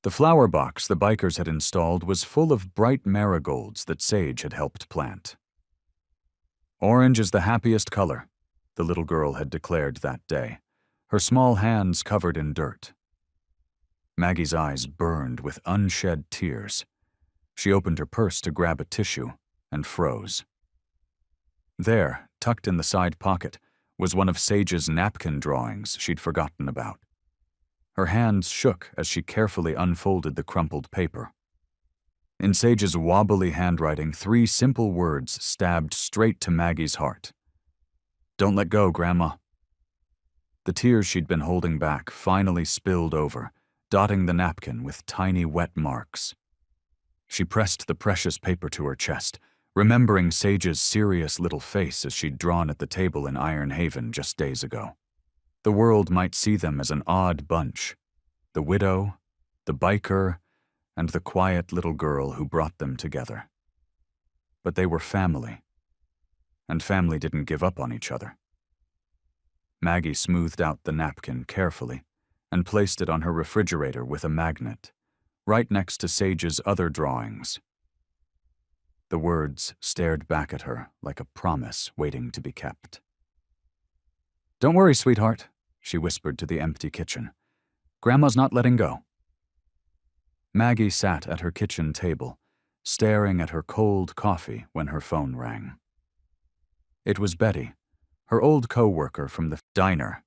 The flower box the bikers had installed was full of bright marigolds that Sage had helped plant. "Orange is the happiest color," the little girl had declared that day, her small hands covered in dirt. Maggie's eyes burned with unshed tears. She opened her purse to grab a tissue and froze. There, tucked in the side pocket, was one of Sage's napkin drawings she'd forgotten about. Her hands shook as she carefully unfolded the crumpled paper. In Sage's wobbly handwriting, 3 simple words stabbed straight to Maggie's heart. "Don't let go, Grandma." The tears she'd been holding back finally spilled over, dotting the napkin with tiny wet marks. She pressed the precious paper to her chest, remembering Sage's serious little face as she'd drawn at the table in Iron Haven just days ago. The world might see them as an odd bunch, the widow, the biker, and the quiet little girl who brought them together. But they were family, and family didn't give up on each other. Maggie smoothed out the napkin carefully and placed it on her refrigerator with a magnet, right next to Sage's other drawings. The words stared back at her like a promise waiting to be kept. "Don't worry, sweetheart," she whispered to the empty kitchen. "Grandma's not letting go." Maggie sat at her kitchen table, staring at her cold coffee when her phone rang. It was Betty, her old co-worker from the diner.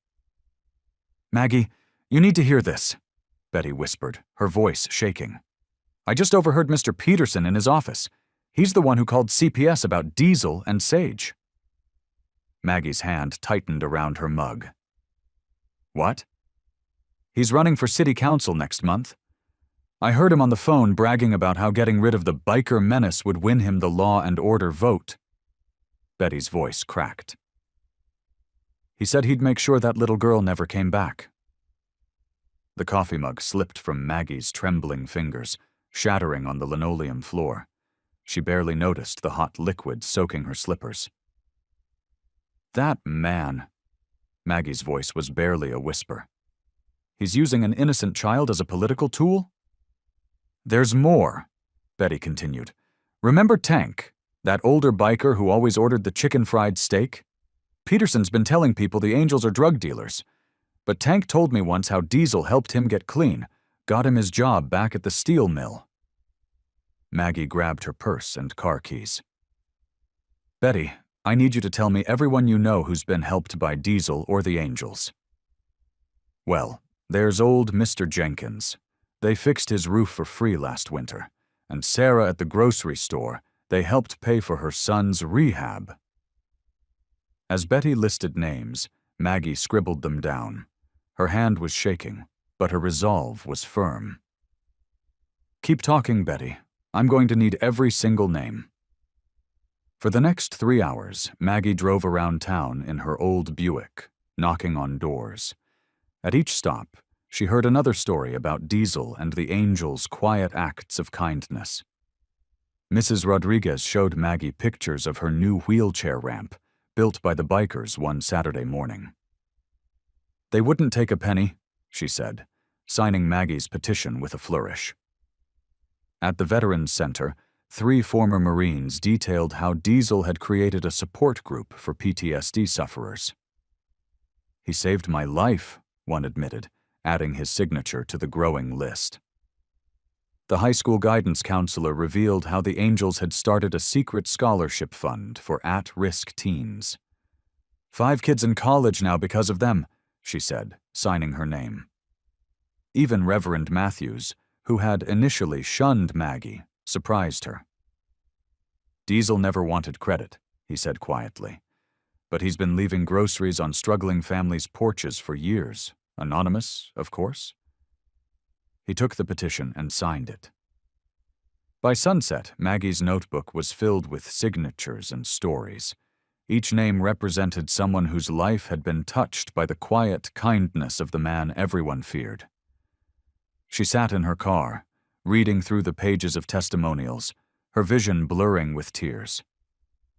"Maggie, you need to hear this," Betty whispered, her voice shaking. "I just overheard Mr. Peterson in his office. He's the one who called CPS about Diesel and Sage." Maggie's hand tightened around her mug. "What?" "He's running for city council next month. I heard him on the phone bragging about how getting rid of the biker menace would win him the law and order vote." Betty's voice cracked. "He said he'd make sure that little girl never came back." The coffee mug slipped from Maggie's trembling fingers, shattering on the linoleum floor. She barely noticed the hot liquid soaking her slippers. "That man," Maggie's voice was barely a whisper. "He's using an innocent child as a political tool?" "There's more," Betty continued. "Remember Tank, that older biker who always ordered the chicken fried steak? Peterson's been telling people the Angels are drug dealers. But Tank told me once how Diesel helped him get clean, got him his job back at the steel mill." Maggie grabbed her purse and car keys. "Betty, I need you to tell me everyone you know who's been helped by Diesel or the Angels." "Well, there's old Mr. Jenkins. They fixed his roof for free last winter. And Sarah at the grocery store, they helped pay for her son's rehab." As Betty listed names, Maggie scribbled them down. Her hand was shaking, but her resolve was firm. "Keep talking, Betty. I'm going to need every single name." For the next 3 hours, Maggie drove around town in her old Buick, knocking on doors. At each stop, she heard another story about Diesel and the Angels' quiet acts of kindness. Mrs. Rodriguez showed Maggie pictures of her new wheelchair ramp, built by the bikers one Saturday morning. "They wouldn't take a penny," she said, signing Maggie's petition with a flourish. At the Veterans Center, 3 former Marines detailed how Diesel had created a support group for PTSD sufferers. "He saved my life," one admitted, adding his signature to the growing list. The high school guidance counselor revealed how the Angels had started a secret scholarship fund for at-risk teens. "5 kids in college now because of them," she said, signing her name. Even Reverend Matthews, who had initially shunned Maggie, surprised her. "Diesel never wanted credit," he said quietly, "but he's been leaving groceries on struggling families' porches for years. Anonymous, of course." He took the petition and signed it. By sunset, Maggie's notebook was filled with signatures and stories. Each name represented someone whose life had been touched by the quiet kindness of the man everyone feared. She sat in her car, reading through the pages of testimonials, her vision blurring with tears.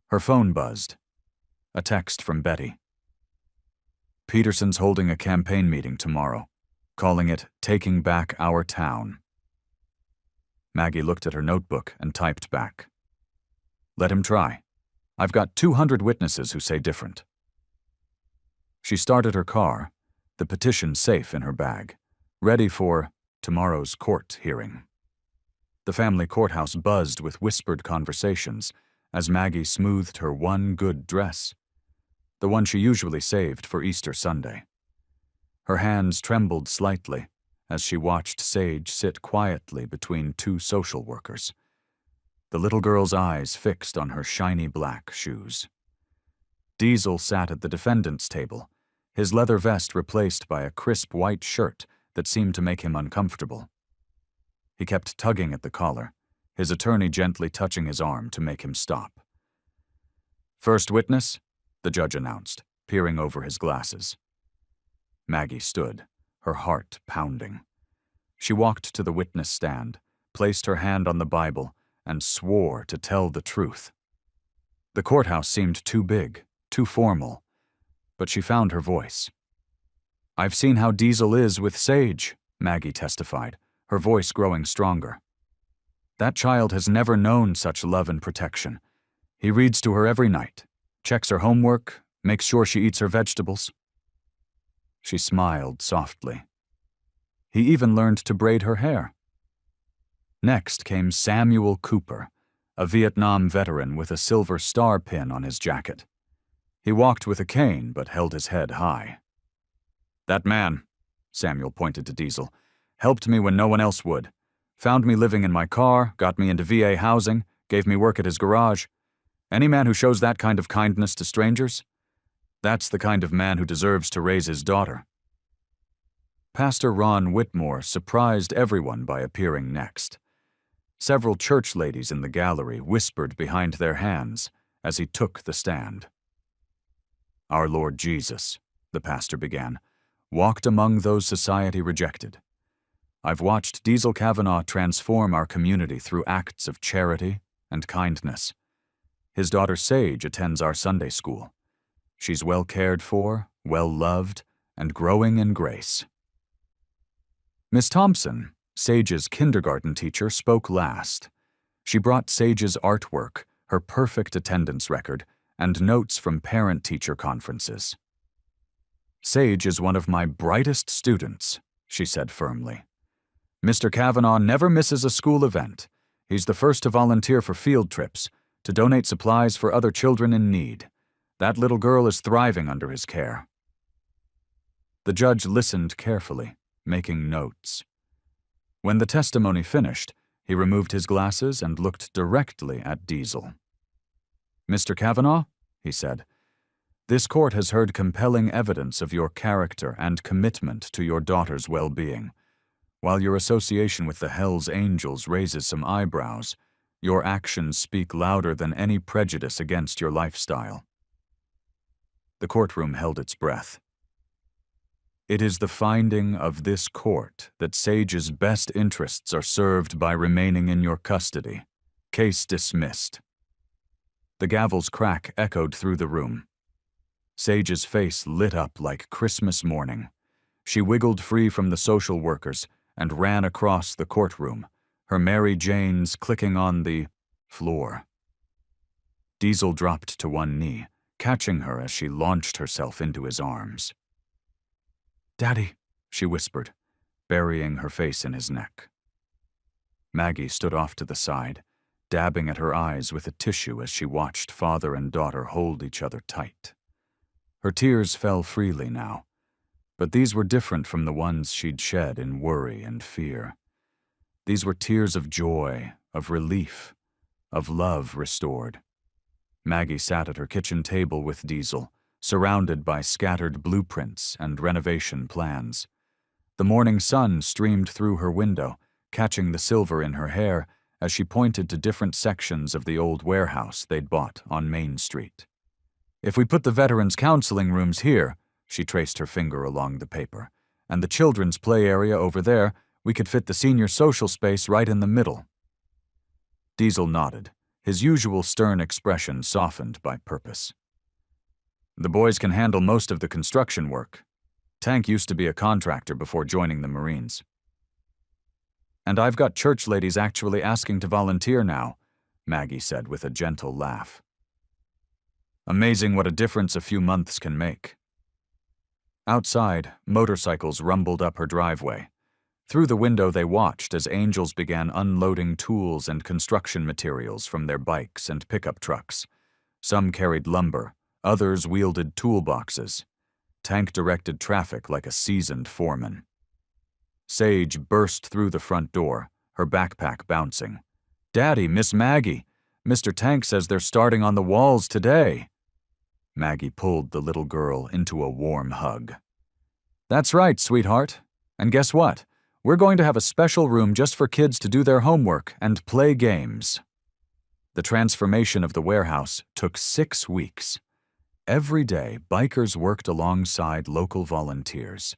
Her phone buzzed. A text from Betty. "Peterson's holding a campaign meeting tomorrow, calling it Taking Back Our Town." Maggie looked at her notebook and typed back. "Let him try. I've got 200 witnesses who say different." She started her car, the petition safe in her bag, ready for tomorrow's court hearing. The family courthouse buzzed with whispered conversations as Maggie smoothed her one good dress, the one she usually saved for Easter Sunday. Her hands trembled slightly as she watched Sage sit quietly between 2 social workers, the little girl's eyes fixed on her shiny black shoes. Diesel sat at the defendant's table, his leather vest replaced by a crisp white shirt that seemed to make him uncomfortable. He kept tugging at the collar, his attorney gently touching his arm to make him stop. "First witness," the judge announced, peering over his glasses. Maggie stood, her heart pounding. She walked to the witness stand, placed her hand on the Bible, and swore to tell the truth. The courthouse seemed too big, too formal, but she found her voice. "I've seen how Diesel is with Sage," Maggie testified, her voice growing stronger. "That child has never known such love and protection. He reads to her every night, checks her homework, makes sure she eats her vegetables." She smiled softly. He even learned to braid her hair. Next came Samuel Cooper, a Vietnam veteran with a silver star pin on his jacket. He walked with a cane but held his head high. "That man," Samuel pointed to Diesel, "helped me when no one else would. Found me living in my car, got me into VA housing, gave me work at his garage. Any man who shows that kind of kindness to strangers, that's the kind of man who deserves to raise his daughter." Pastor Ron Whitmore surprised everyone by appearing next. Several church ladies in the gallery whispered behind their hands as he took the stand. "Our Lord Jesus," the pastor began, "walked among those society rejected. I've watched Diesel Kavanaugh transform our community through acts of charity and kindness. His daughter Sage attends our Sunday school. She's well cared for, well loved, and growing in grace." Miss Thompson, Sage's kindergarten teacher, spoke last. She brought Sage's artwork, her perfect attendance record, and notes from parent-teacher conferences. "Sage is one of my brightest students," she said firmly. "Mr. Kavanaugh never misses a school event. He's the first to volunteer for field trips, to donate supplies for other children in need. That little girl is thriving under his care." The judge listened carefully, making notes. When the testimony finished, he removed his glasses and looked directly at Diesel. "Mr. Kavanaugh," he said, "this court has heard compelling evidence of your character and commitment to your daughter's well-being. While your association with the Hells Angels raises some eyebrows, your actions speak louder than any prejudice against your lifestyle." The courtroom held its breath. "It is the finding of this court that Sage's best interests are served by remaining in your custody. Case dismissed." The gavel's crack echoed through the room. Sage's face lit up like Christmas morning. She wiggled free from the social workers and ran across the courtroom, her Mary Janes clicking on the floor. Diesel dropped to one knee, catching her as she launched herself into his arms. "Daddy," she whispered, burying her face in his neck. Maggie stood off to the side, dabbing at her eyes with a tissue as she watched father and daughter hold each other tight. Her tears fell freely now, but these were different from the ones she'd shed in worry and fear. These were tears of joy, of relief, of love restored. Maggie sat at her kitchen table with Diesel, surrounded by scattered blueprints and renovation plans. The morning sun streamed through her window, catching the silver in her hair as she pointed to different sections of the old warehouse they'd bought on Main Street. "If we put the veterans' counseling rooms here," she traced her finger along the paper, "and the children's play area over there, we could fit the senior social space right in the middle." Diesel nodded, his usual stern expression softened by purpose. "The boys can handle most of the construction work. Tank used to be a contractor before joining the Marines." "And I've got church ladies actually asking to volunteer now," Maggie said with a gentle laugh. "Amazing what a difference a few months can make." Outside, motorcycles rumbled up her driveway. Through the window they watched as Angels began unloading tools and construction materials from their bikes and pickup trucks. Some carried lumber, others wielded toolboxes. Tank directed traffic like a seasoned foreman. Sage burst through the front door, her backpack bouncing. "Daddy, Miss Maggie, Mr. Tank says they're starting on the walls today." Maggie pulled the little girl into a warm hug. "That's right, sweetheart. And guess what? We're going to have a special room just for kids to do their homework and play games." The transformation of the warehouse took 6 weeks. Every day, bikers worked alongside local volunteers.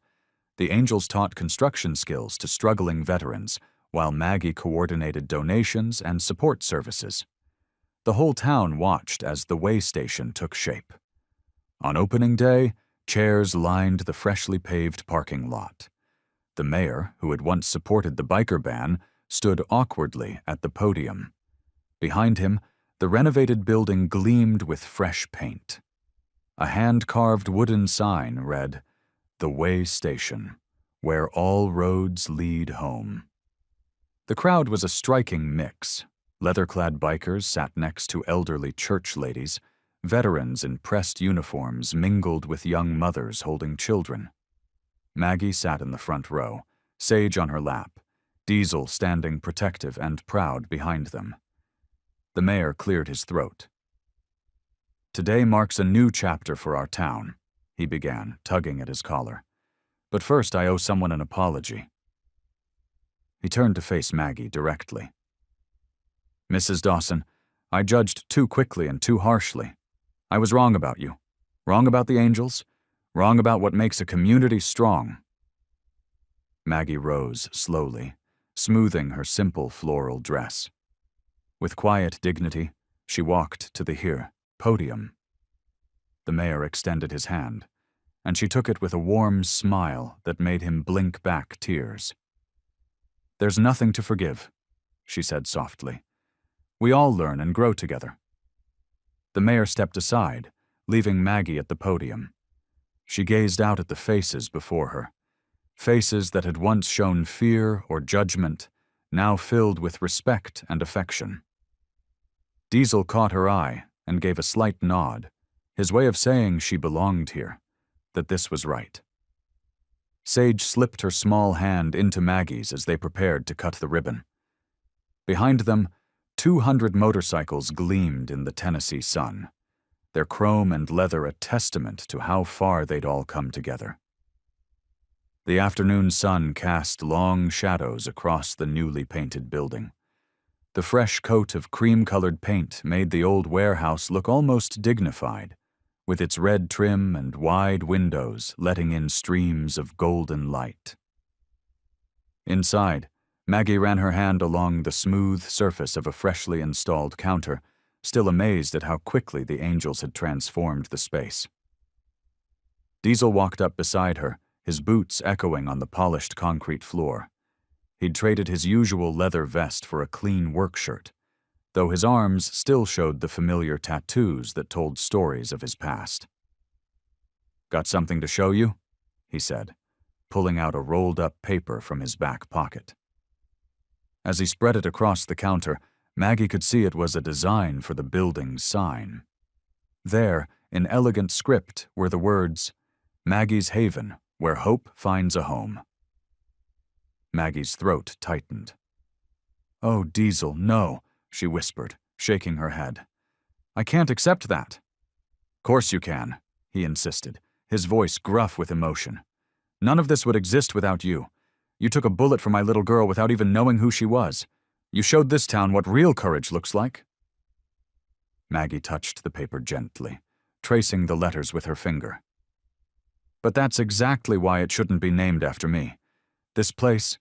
The Angels taught construction skills to struggling veterans, while Maggie coordinated donations and support services. The whole town watched as the way station took shape. On opening day, chairs lined the freshly paved parking lot. The mayor, who had once supported the biker ban, stood awkwardly at the podium. Behind him, the renovated building gleamed with fresh paint. A hand-carved wooden sign read, "The Way Station, where all roads lead home." The crowd was a striking mix. Leather-clad bikers sat next to elderly church ladies. Veterans in pressed uniforms mingled with young mothers holding children. Maggie sat in the front row, Sage on her lap, Diesel standing protective and proud behind them. The mayor cleared his throat. "Today marks a new chapter for our town," he began, tugging at his collar. "But first I owe someone an apology." He turned to face Maggie directly. "Mrs. Dawson, I judged too quickly and too harshly. I was wrong about you. Wrong about the angels. Wrong about what makes a community strong." Maggie rose slowly, smoothing her simple floral dress. With quiet dignity, she walked to the podium. The mayor extended his hand, and she took it with a warm smile that made him blink back tears. "There's nothing to forgive," she said softly. "We all learn and grow together." The mayor stepped aside, leaving Maggie at the podium. She gazed out at the faces before her, faces that had once shown fear or judgment, now filled with respect and affection. Diesel caught her eye and gave a slight nod, his way of saying she belonged here, that this was right. Sage slipped her small hand into Maggie's as they prepared to cut the ribbon. Behind them, 200 motorcycles gleamed in the Tennessee sun, their chrome and leather a testament to how far they'd all come together. The afternoon sun cast long shadows across the newly painted building. The fresh coat of cream-colored paint made the old warehouse look almost dignified, with its red trim and wide windows letting in streams of golden light. Inside, Maggie ran her hand along the smooth surface of a freshly installed counter, still amazed at how quickly the angels had transformed the space. Diesel walked up beside her, his boots echoing on the polished concrete floor. He'd traded his usual leather vest for a clean work shirt, though his arms still showed the familiar tattoos that told stories of his past. "Got something to show you?" he said, pulling out a rolled-up paper from his back pocket. As he spread it across the counter, Maggie could see it was a design for the building's sign. There, in elegant script, were the words, "Maggie's Haven, where hope finds a home." Maggie's throat tightened. "Oh, Diesel, no," she whispered, shaking her head. "I can't accept that." "Course you can," he insisted, his voice gruff with emotion. "None of this would exist without you. You took a bullet for my little girl without even knowing who she was. You showed this town what real courage looks like." Maggie touched the paper gently, tracing the letters with her finger. "But that's exactly why it shouldn't be named after me. This place,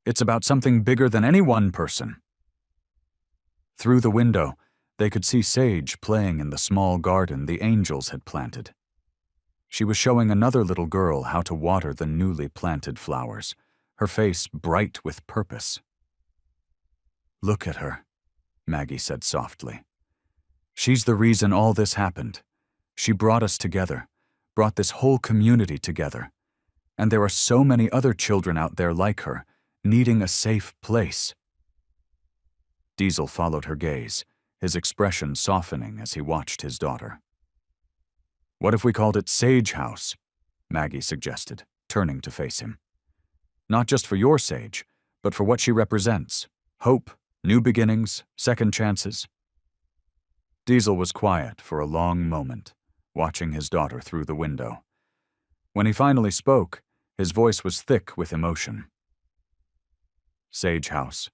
it's about something bigger than any one person." Through the window, they could see Sage playing in the small garden the angels had planted. She was showing another little girl how to water the newly planted flowers, her face bright with purpose. "Look at her," Maggie said softly. "She's the reason all this happened. She brought us together, brought this whole community together. And there are so many other children out there like her, needing a safe place." Diesel followed her gaze, his expression softening as he watched his daughter. "What if we called it Sage House?" Maggie suggested, turning to face him. "Not just for your Sage, but for what she represents. Hope, new beginnings, second chances." Diesel was quiet for a long moment, watching his daughter through the window. When he finally spoke, his voice was thick with emotion. "Sage House,"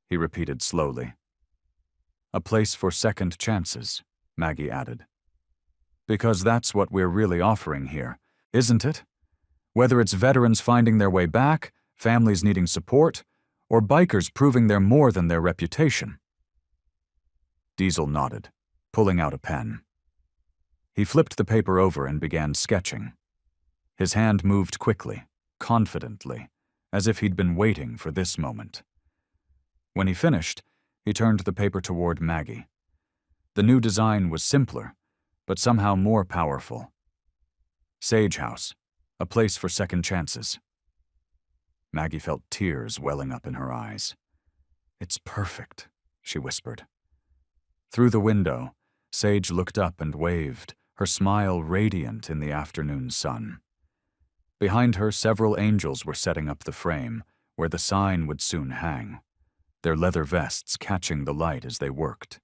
he repeated slowly. "A place for second chances," Maggie added. "Because that's what we're really offering here, isn't it? Whether it's veterans finding their way back, families needing support, or bikers proving they're more than their reputation." Diesel nodded, pulling out a pen. He flipped the paper over and began sketching. His hand moved quickly, confidently, as if he'd been waiting for this moment. When he finished, he turned the paper toward Maggie. The new design was simpler, but somehow more powerful. "Sage House, a place for second chances." Maggie felt tears welling up in her eyes. "It's perfect," she whispered. Through the window, Sage looked up and waved, her smile radiant in the afternoon sun. Behind her, several angels were setting up the frame, where the sign would soon hang, their leather vests catching the light as they worked.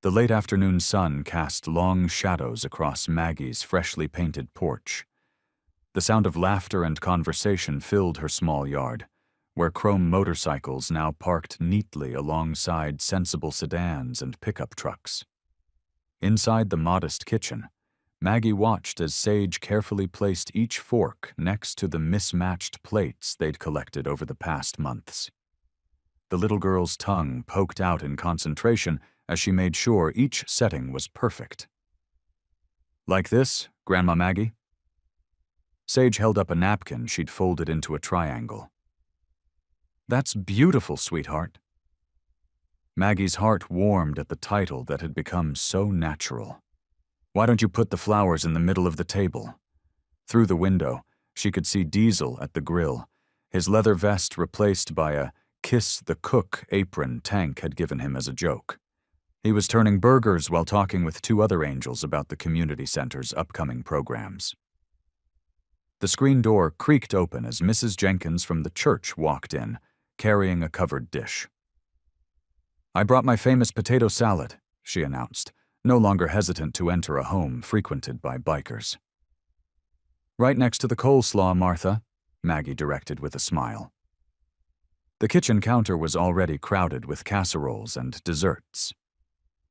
The late afternoon sun cast long shadows across Maggie's freshly painted porch. The sound of laughter and conversation filled her small yard, where chrome motorcycles now parked neatly alongside sensible sedans and pickup trucks. Inside the modest kitchen, Maggie watched as Sage carefully placed each fork next to the mismatched plates they'd collected over the past months. The little girl's tongue poked out in concentration as she made sure each setting was perfect. "Like this, Grandma Maggie?" Sage held up a napkin she'd folded into a triangle. "That's beautiful, sweetheart." Maggie's heart warmed at the title that had become so natural. "Why don't you put the flowers in the middle of the table?" Through the window, she could see Diesel at the grill, his leather vest replaced by a "Kiss the Cook" apron Tank had given him as a joke. He was turning burgers while talking with two other angels about the community center's upcoming programs. The screen door creaked open as Mrs. Jenkins from the church walked in, carrying a covered dish. "I brought my famous potato salad," she announced, no longer hesitant to enter a home frequented by bikers. "Right next to the coleslaw, Martha," Maggie directed with a smile. The kitchen counter was already crowded with casseroles and desserts.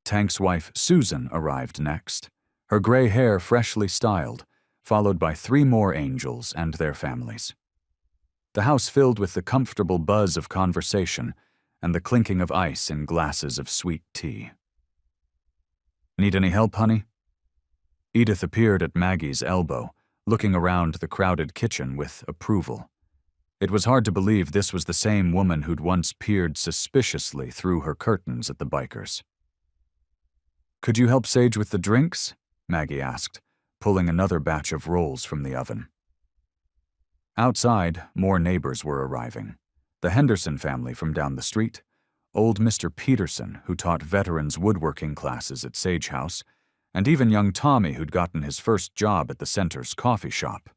Tank's wife, Susan, arrived next, her gray hair freshly styled, followed by 3 more angels and their families. The house filled with the comfortable buzz of conversation and the clinking of ice in glasses of sweet tea. "Need any help, honey?" Edith appeared at Maggie's elbow, looking around the crowded kitchen with approval. It was hard to believe this was the same woman who'd once peered suspiciously through her curtains at the bikers. "Could you help Sage with the drinks?" Maggie asked, pulling another batch of rolls from the oven. Outside, more neighbors were arriving. The Henderson family from down the street, old Mr. Peterson, who taught veterans woodworking classes at Sage House, and even young Tommy, who'd gotten his first job at the center's coffee shop.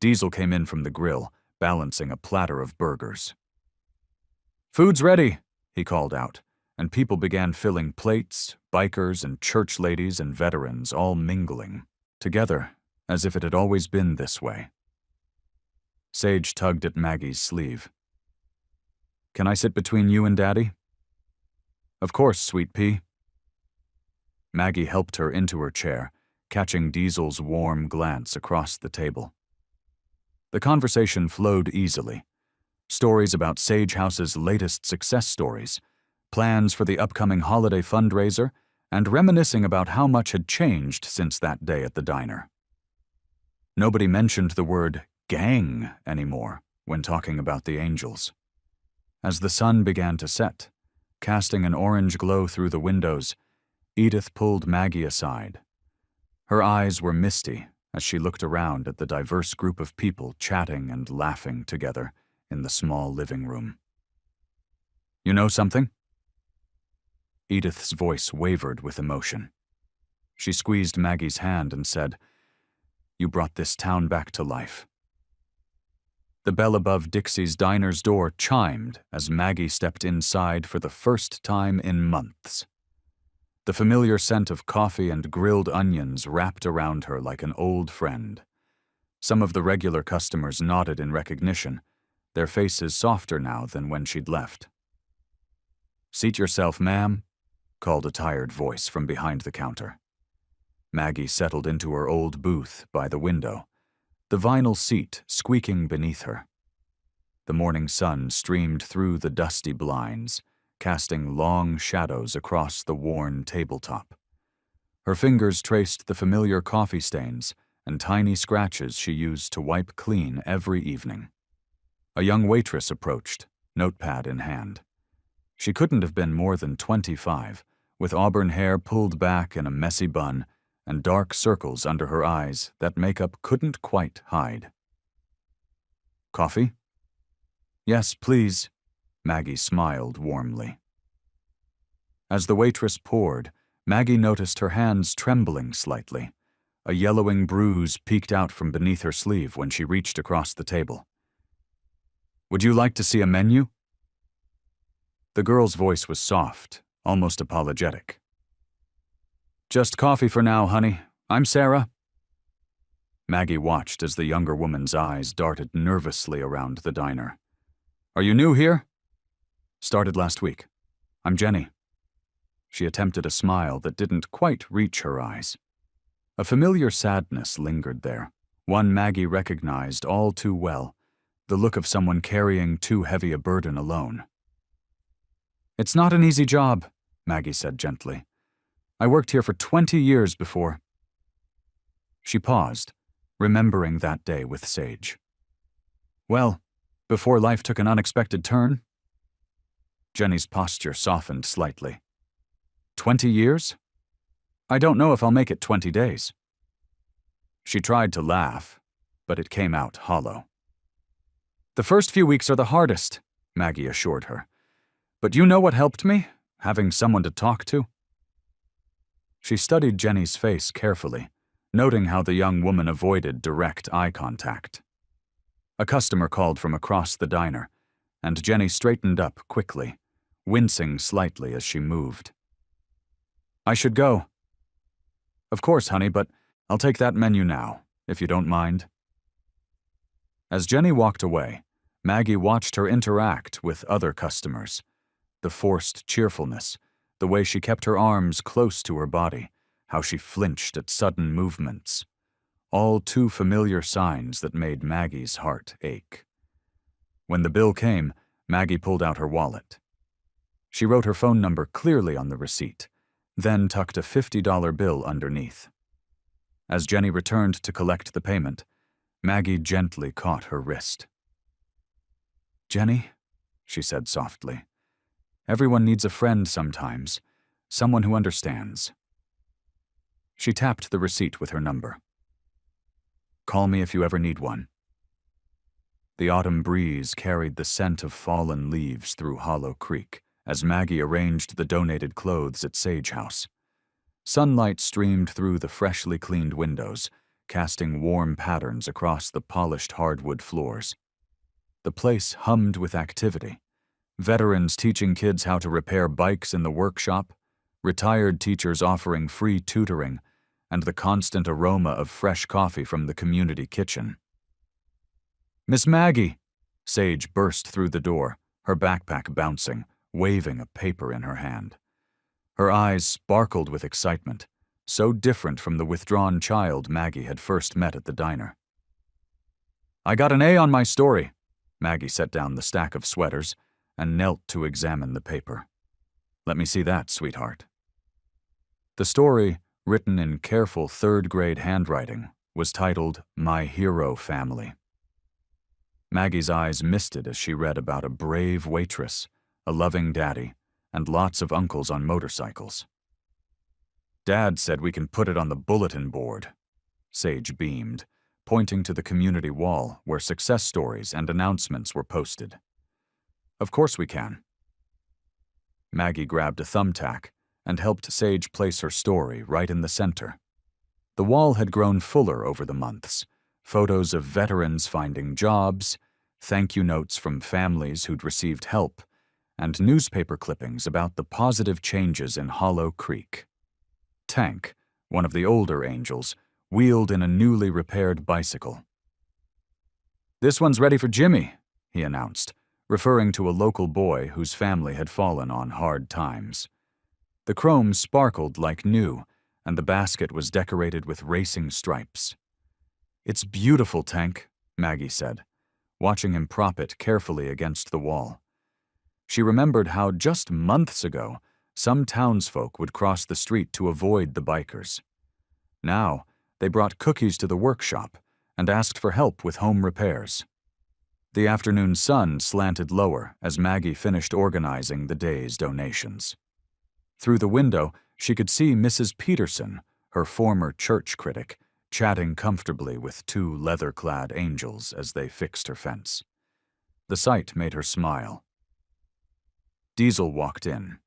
Diesel came in from the grill, balancing a platter of burgers. "Food's ready," he called out, and people began filling plates, bikers and church ladies and veterans all mingling, together, as if it had always been this way. Sage tugged at Maggie's sleeve. "Can I sit between you and Daddy?" "Of course, sweet pea." Maggie helped her into her chair, catching Diesel's warm glance across the table. The conversation flowed easily. Stories about Sage House's latest success stories, plans for the upcoming holiday fundraiser, and reminiscing about how much had changed since that day at the diner. Nobody mentioned the word gang anymore when talking about the angels. As the sun began to set, casting an orange glow through the windows, Edith pulled Maggie aside. Her eyes were misty as she looked around at the diverse group of people chatting and laughing together in the small living room. "You know something?" Edith's voice wavered with emotion. She squeezed Maggie's hand and said, "You brought this town back to life." The bell above Dixie's diner's door chimed as Maggie stepped inside for the first time in months. The familiar scent of coffee and grilled onions wrapped around her like an old friend. Some of the regular customers nodded in recognition, their faces softer now than when she'd left. "Seat yourself, ma'am," called a tired voice from behind the counter. Maggie settled into her old booth by the window, the vinyl seat squeaking beneath her. The morning sun streamed through the dusty blinds, casting long shadows across the worn tabletop. Her fingers traced the familiar coffee stains and tiny scratches she used to wipe clean every evening. A young waitress approached, notepad in hand. She couldn't have been more than 25, with auburn hair pulled back in a messy bun and dark circles under her eyes that makeup couldn't quite hide. "Coffee?" "Yes, please." Maggie smiled warmly. As the waitress poured, Maggie noticed her hands trembling slightly. A yellowing bruise peeked out from beneath her sleeve when she reached across the table. "Would you like to see a menu?" The girl's voice was soft, almost apologetic. "Just coffee for now, honey. I'm Sarah." Maggie watched as the younger woman's eyes darted nervously around the diner. "Are you new here?" "Started last week. I'm Jenny." She attempted a smile that didn't quite reach her eyes. A familiar sadness lingered there, one Maggie recognized all too well, the look of someone carrying too heavy a burden alone. "It's not an easy job," Maggie said gently. "I worked here for 20 years before." She paused, remembering that day with Sage. "Well, before life took an unexpected turn?" Jenny's posture softened slightly. 20 years? I don't know if I'll make it 20 days. She tried to laugh, but it came out hollow. "The first few weeks are the hardest," Maggie assured her. "But you know what helped me? Having someone to talk to." She studied Jenny's face carefully, noting how the young woman avoided direct eye contact. A customer called from across the diner, and Jenny straightened up quickly, wincing slightly as she moved. "I should go." "Of course, honey, but I'll take that menu now, if you don't mind." As Jenny walked away, Maggie watched her interact with other customers. The forced cheerfulness, the way she kept her arms close to her body, how she flinched at sudden movements. All too familiar signs that made Maggie's heart ache. When the bill came, Maggie pulled out her wallet. She wrote her phone number clearly on the receipt, then tucked a $50 bill underneath. As Jenny returned to collect the payment, Maggie gently caught her wrist. "Jenny," she said softly, "everyone needs a friend sometimes, someone who understands." She tapped the receipt with her number. "Call me if you ever need one." The autumn breeze carried the scent of fallen leaves through Hollow Creek as Maggie arranged the donated clothes at Sage House. Sunlight streamed through the freshly cleaned windows, casting warm patterns across the polished hardwood floors. The place hummed with activity. Veterans teaching kids how to repair bikes in the workshop, retired teachers offering free tutoring, and the constant aroma of fresh coffee from the community kitchen. "Miss Maggie!" Sage burst through the door, her backpack bouncing, waving a paper in her hand. Her eyes sparkled with excitement, so different from the withdrawn child Maggie had first met at the diner. "I got an A on my story." Maggie set down the stack of sweaters and knelt to examine the paper. "Let me see that, sweetheart." The story, written in careful third-grade handwriting, was titled My Hero Family. Maggie's eyes misted as she read about a brave waitress, a loving daddy, and lots of uncles on motorcycles. "Dad said we can put it on the bulletin board," Sage beamed, pointing to the community wall where success stories and announcements were posted. "Of course we can." Maggie grabbed a thumbtack and helped Sage place her story right in the center. The wall had grown fuller over the months, photos of veterans finding jobs, thank you notes from families who'd received help, and newspaper clippings about the positive changes in Hollow Creek. Tank, one of the older angels, wheeled in a newly repaired bicycle. "This one's ready for Jimmy," he announced, referring to a local boy whose family had fallen on hard times. The chrome sparkled like new, and the basket was decorated with racing stripes. "It's beautiful, Tank," Maggie said, watching him prop it carefully against the wall. She remembered how just months ago, some townsfolk would cross the street to avoid the bikers. Now, they brought cookies to the workshop and asked for help with home repairs. The afternoon sun slanted lower as Maggie finished organizing the day's donations. Through the window, she could see Mrs. Peterson, her former church critic, chatting comfortably with two leather-clad angels as they fixed her fence. The sight made her smile. Diesel walked in.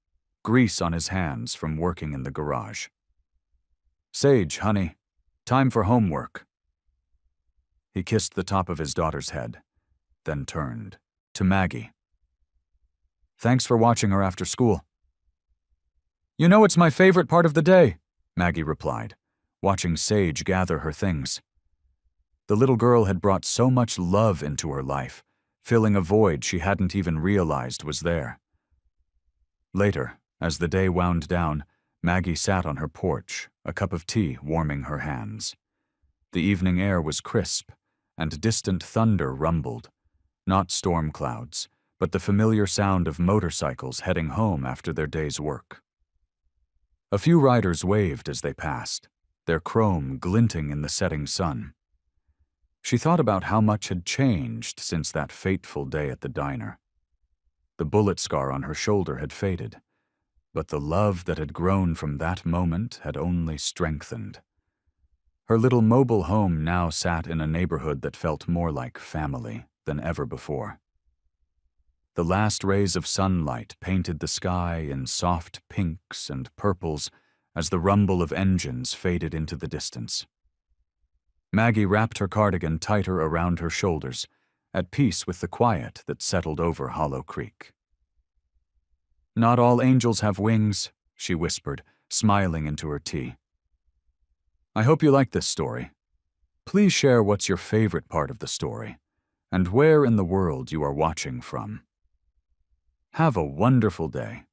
grease on his hands from working in the garage. "Sage, honey, time for homework." He kissed the top of his daughter's head, then turned to Maggie. "Thanks for watching her after school." "You know it's my favorite part of the day," Maggie replied, watching Sage gather her things. The little girl had brought so much love into her life, filling a void she hadn't even realized was there. Later, as the day wound down, Maggie sat on her porch, a cup of tea warming her hands. The evening air was crisp, and distant thunder rumbled, not storm clouds, but the familiar sound of motorcycles heading home after their day's work. A few riders waved as they passed, their chrome glinting in the setting sun. She thought about how much had changed since that fateful day at the diner. The bullet scar on her shoulder had faded, but the love that had grown from that moment had only strengthened. Her little mobile home now sat in a neighborhood that felt more like family than ever before. The last rays of sunlight painted the sky in soft pinks and purples as the rumble of engines faded into the distance. Maggie wrapped her cardigan tighter around her shoulders, at peace with the quiet that settled over Hollow Creek. "Not all angels have wings," she whispered, smiling into her tea. "I hope you like this story. Please share what's your favorite part of the story, and where in the world you are watching from. Have a wonderful day."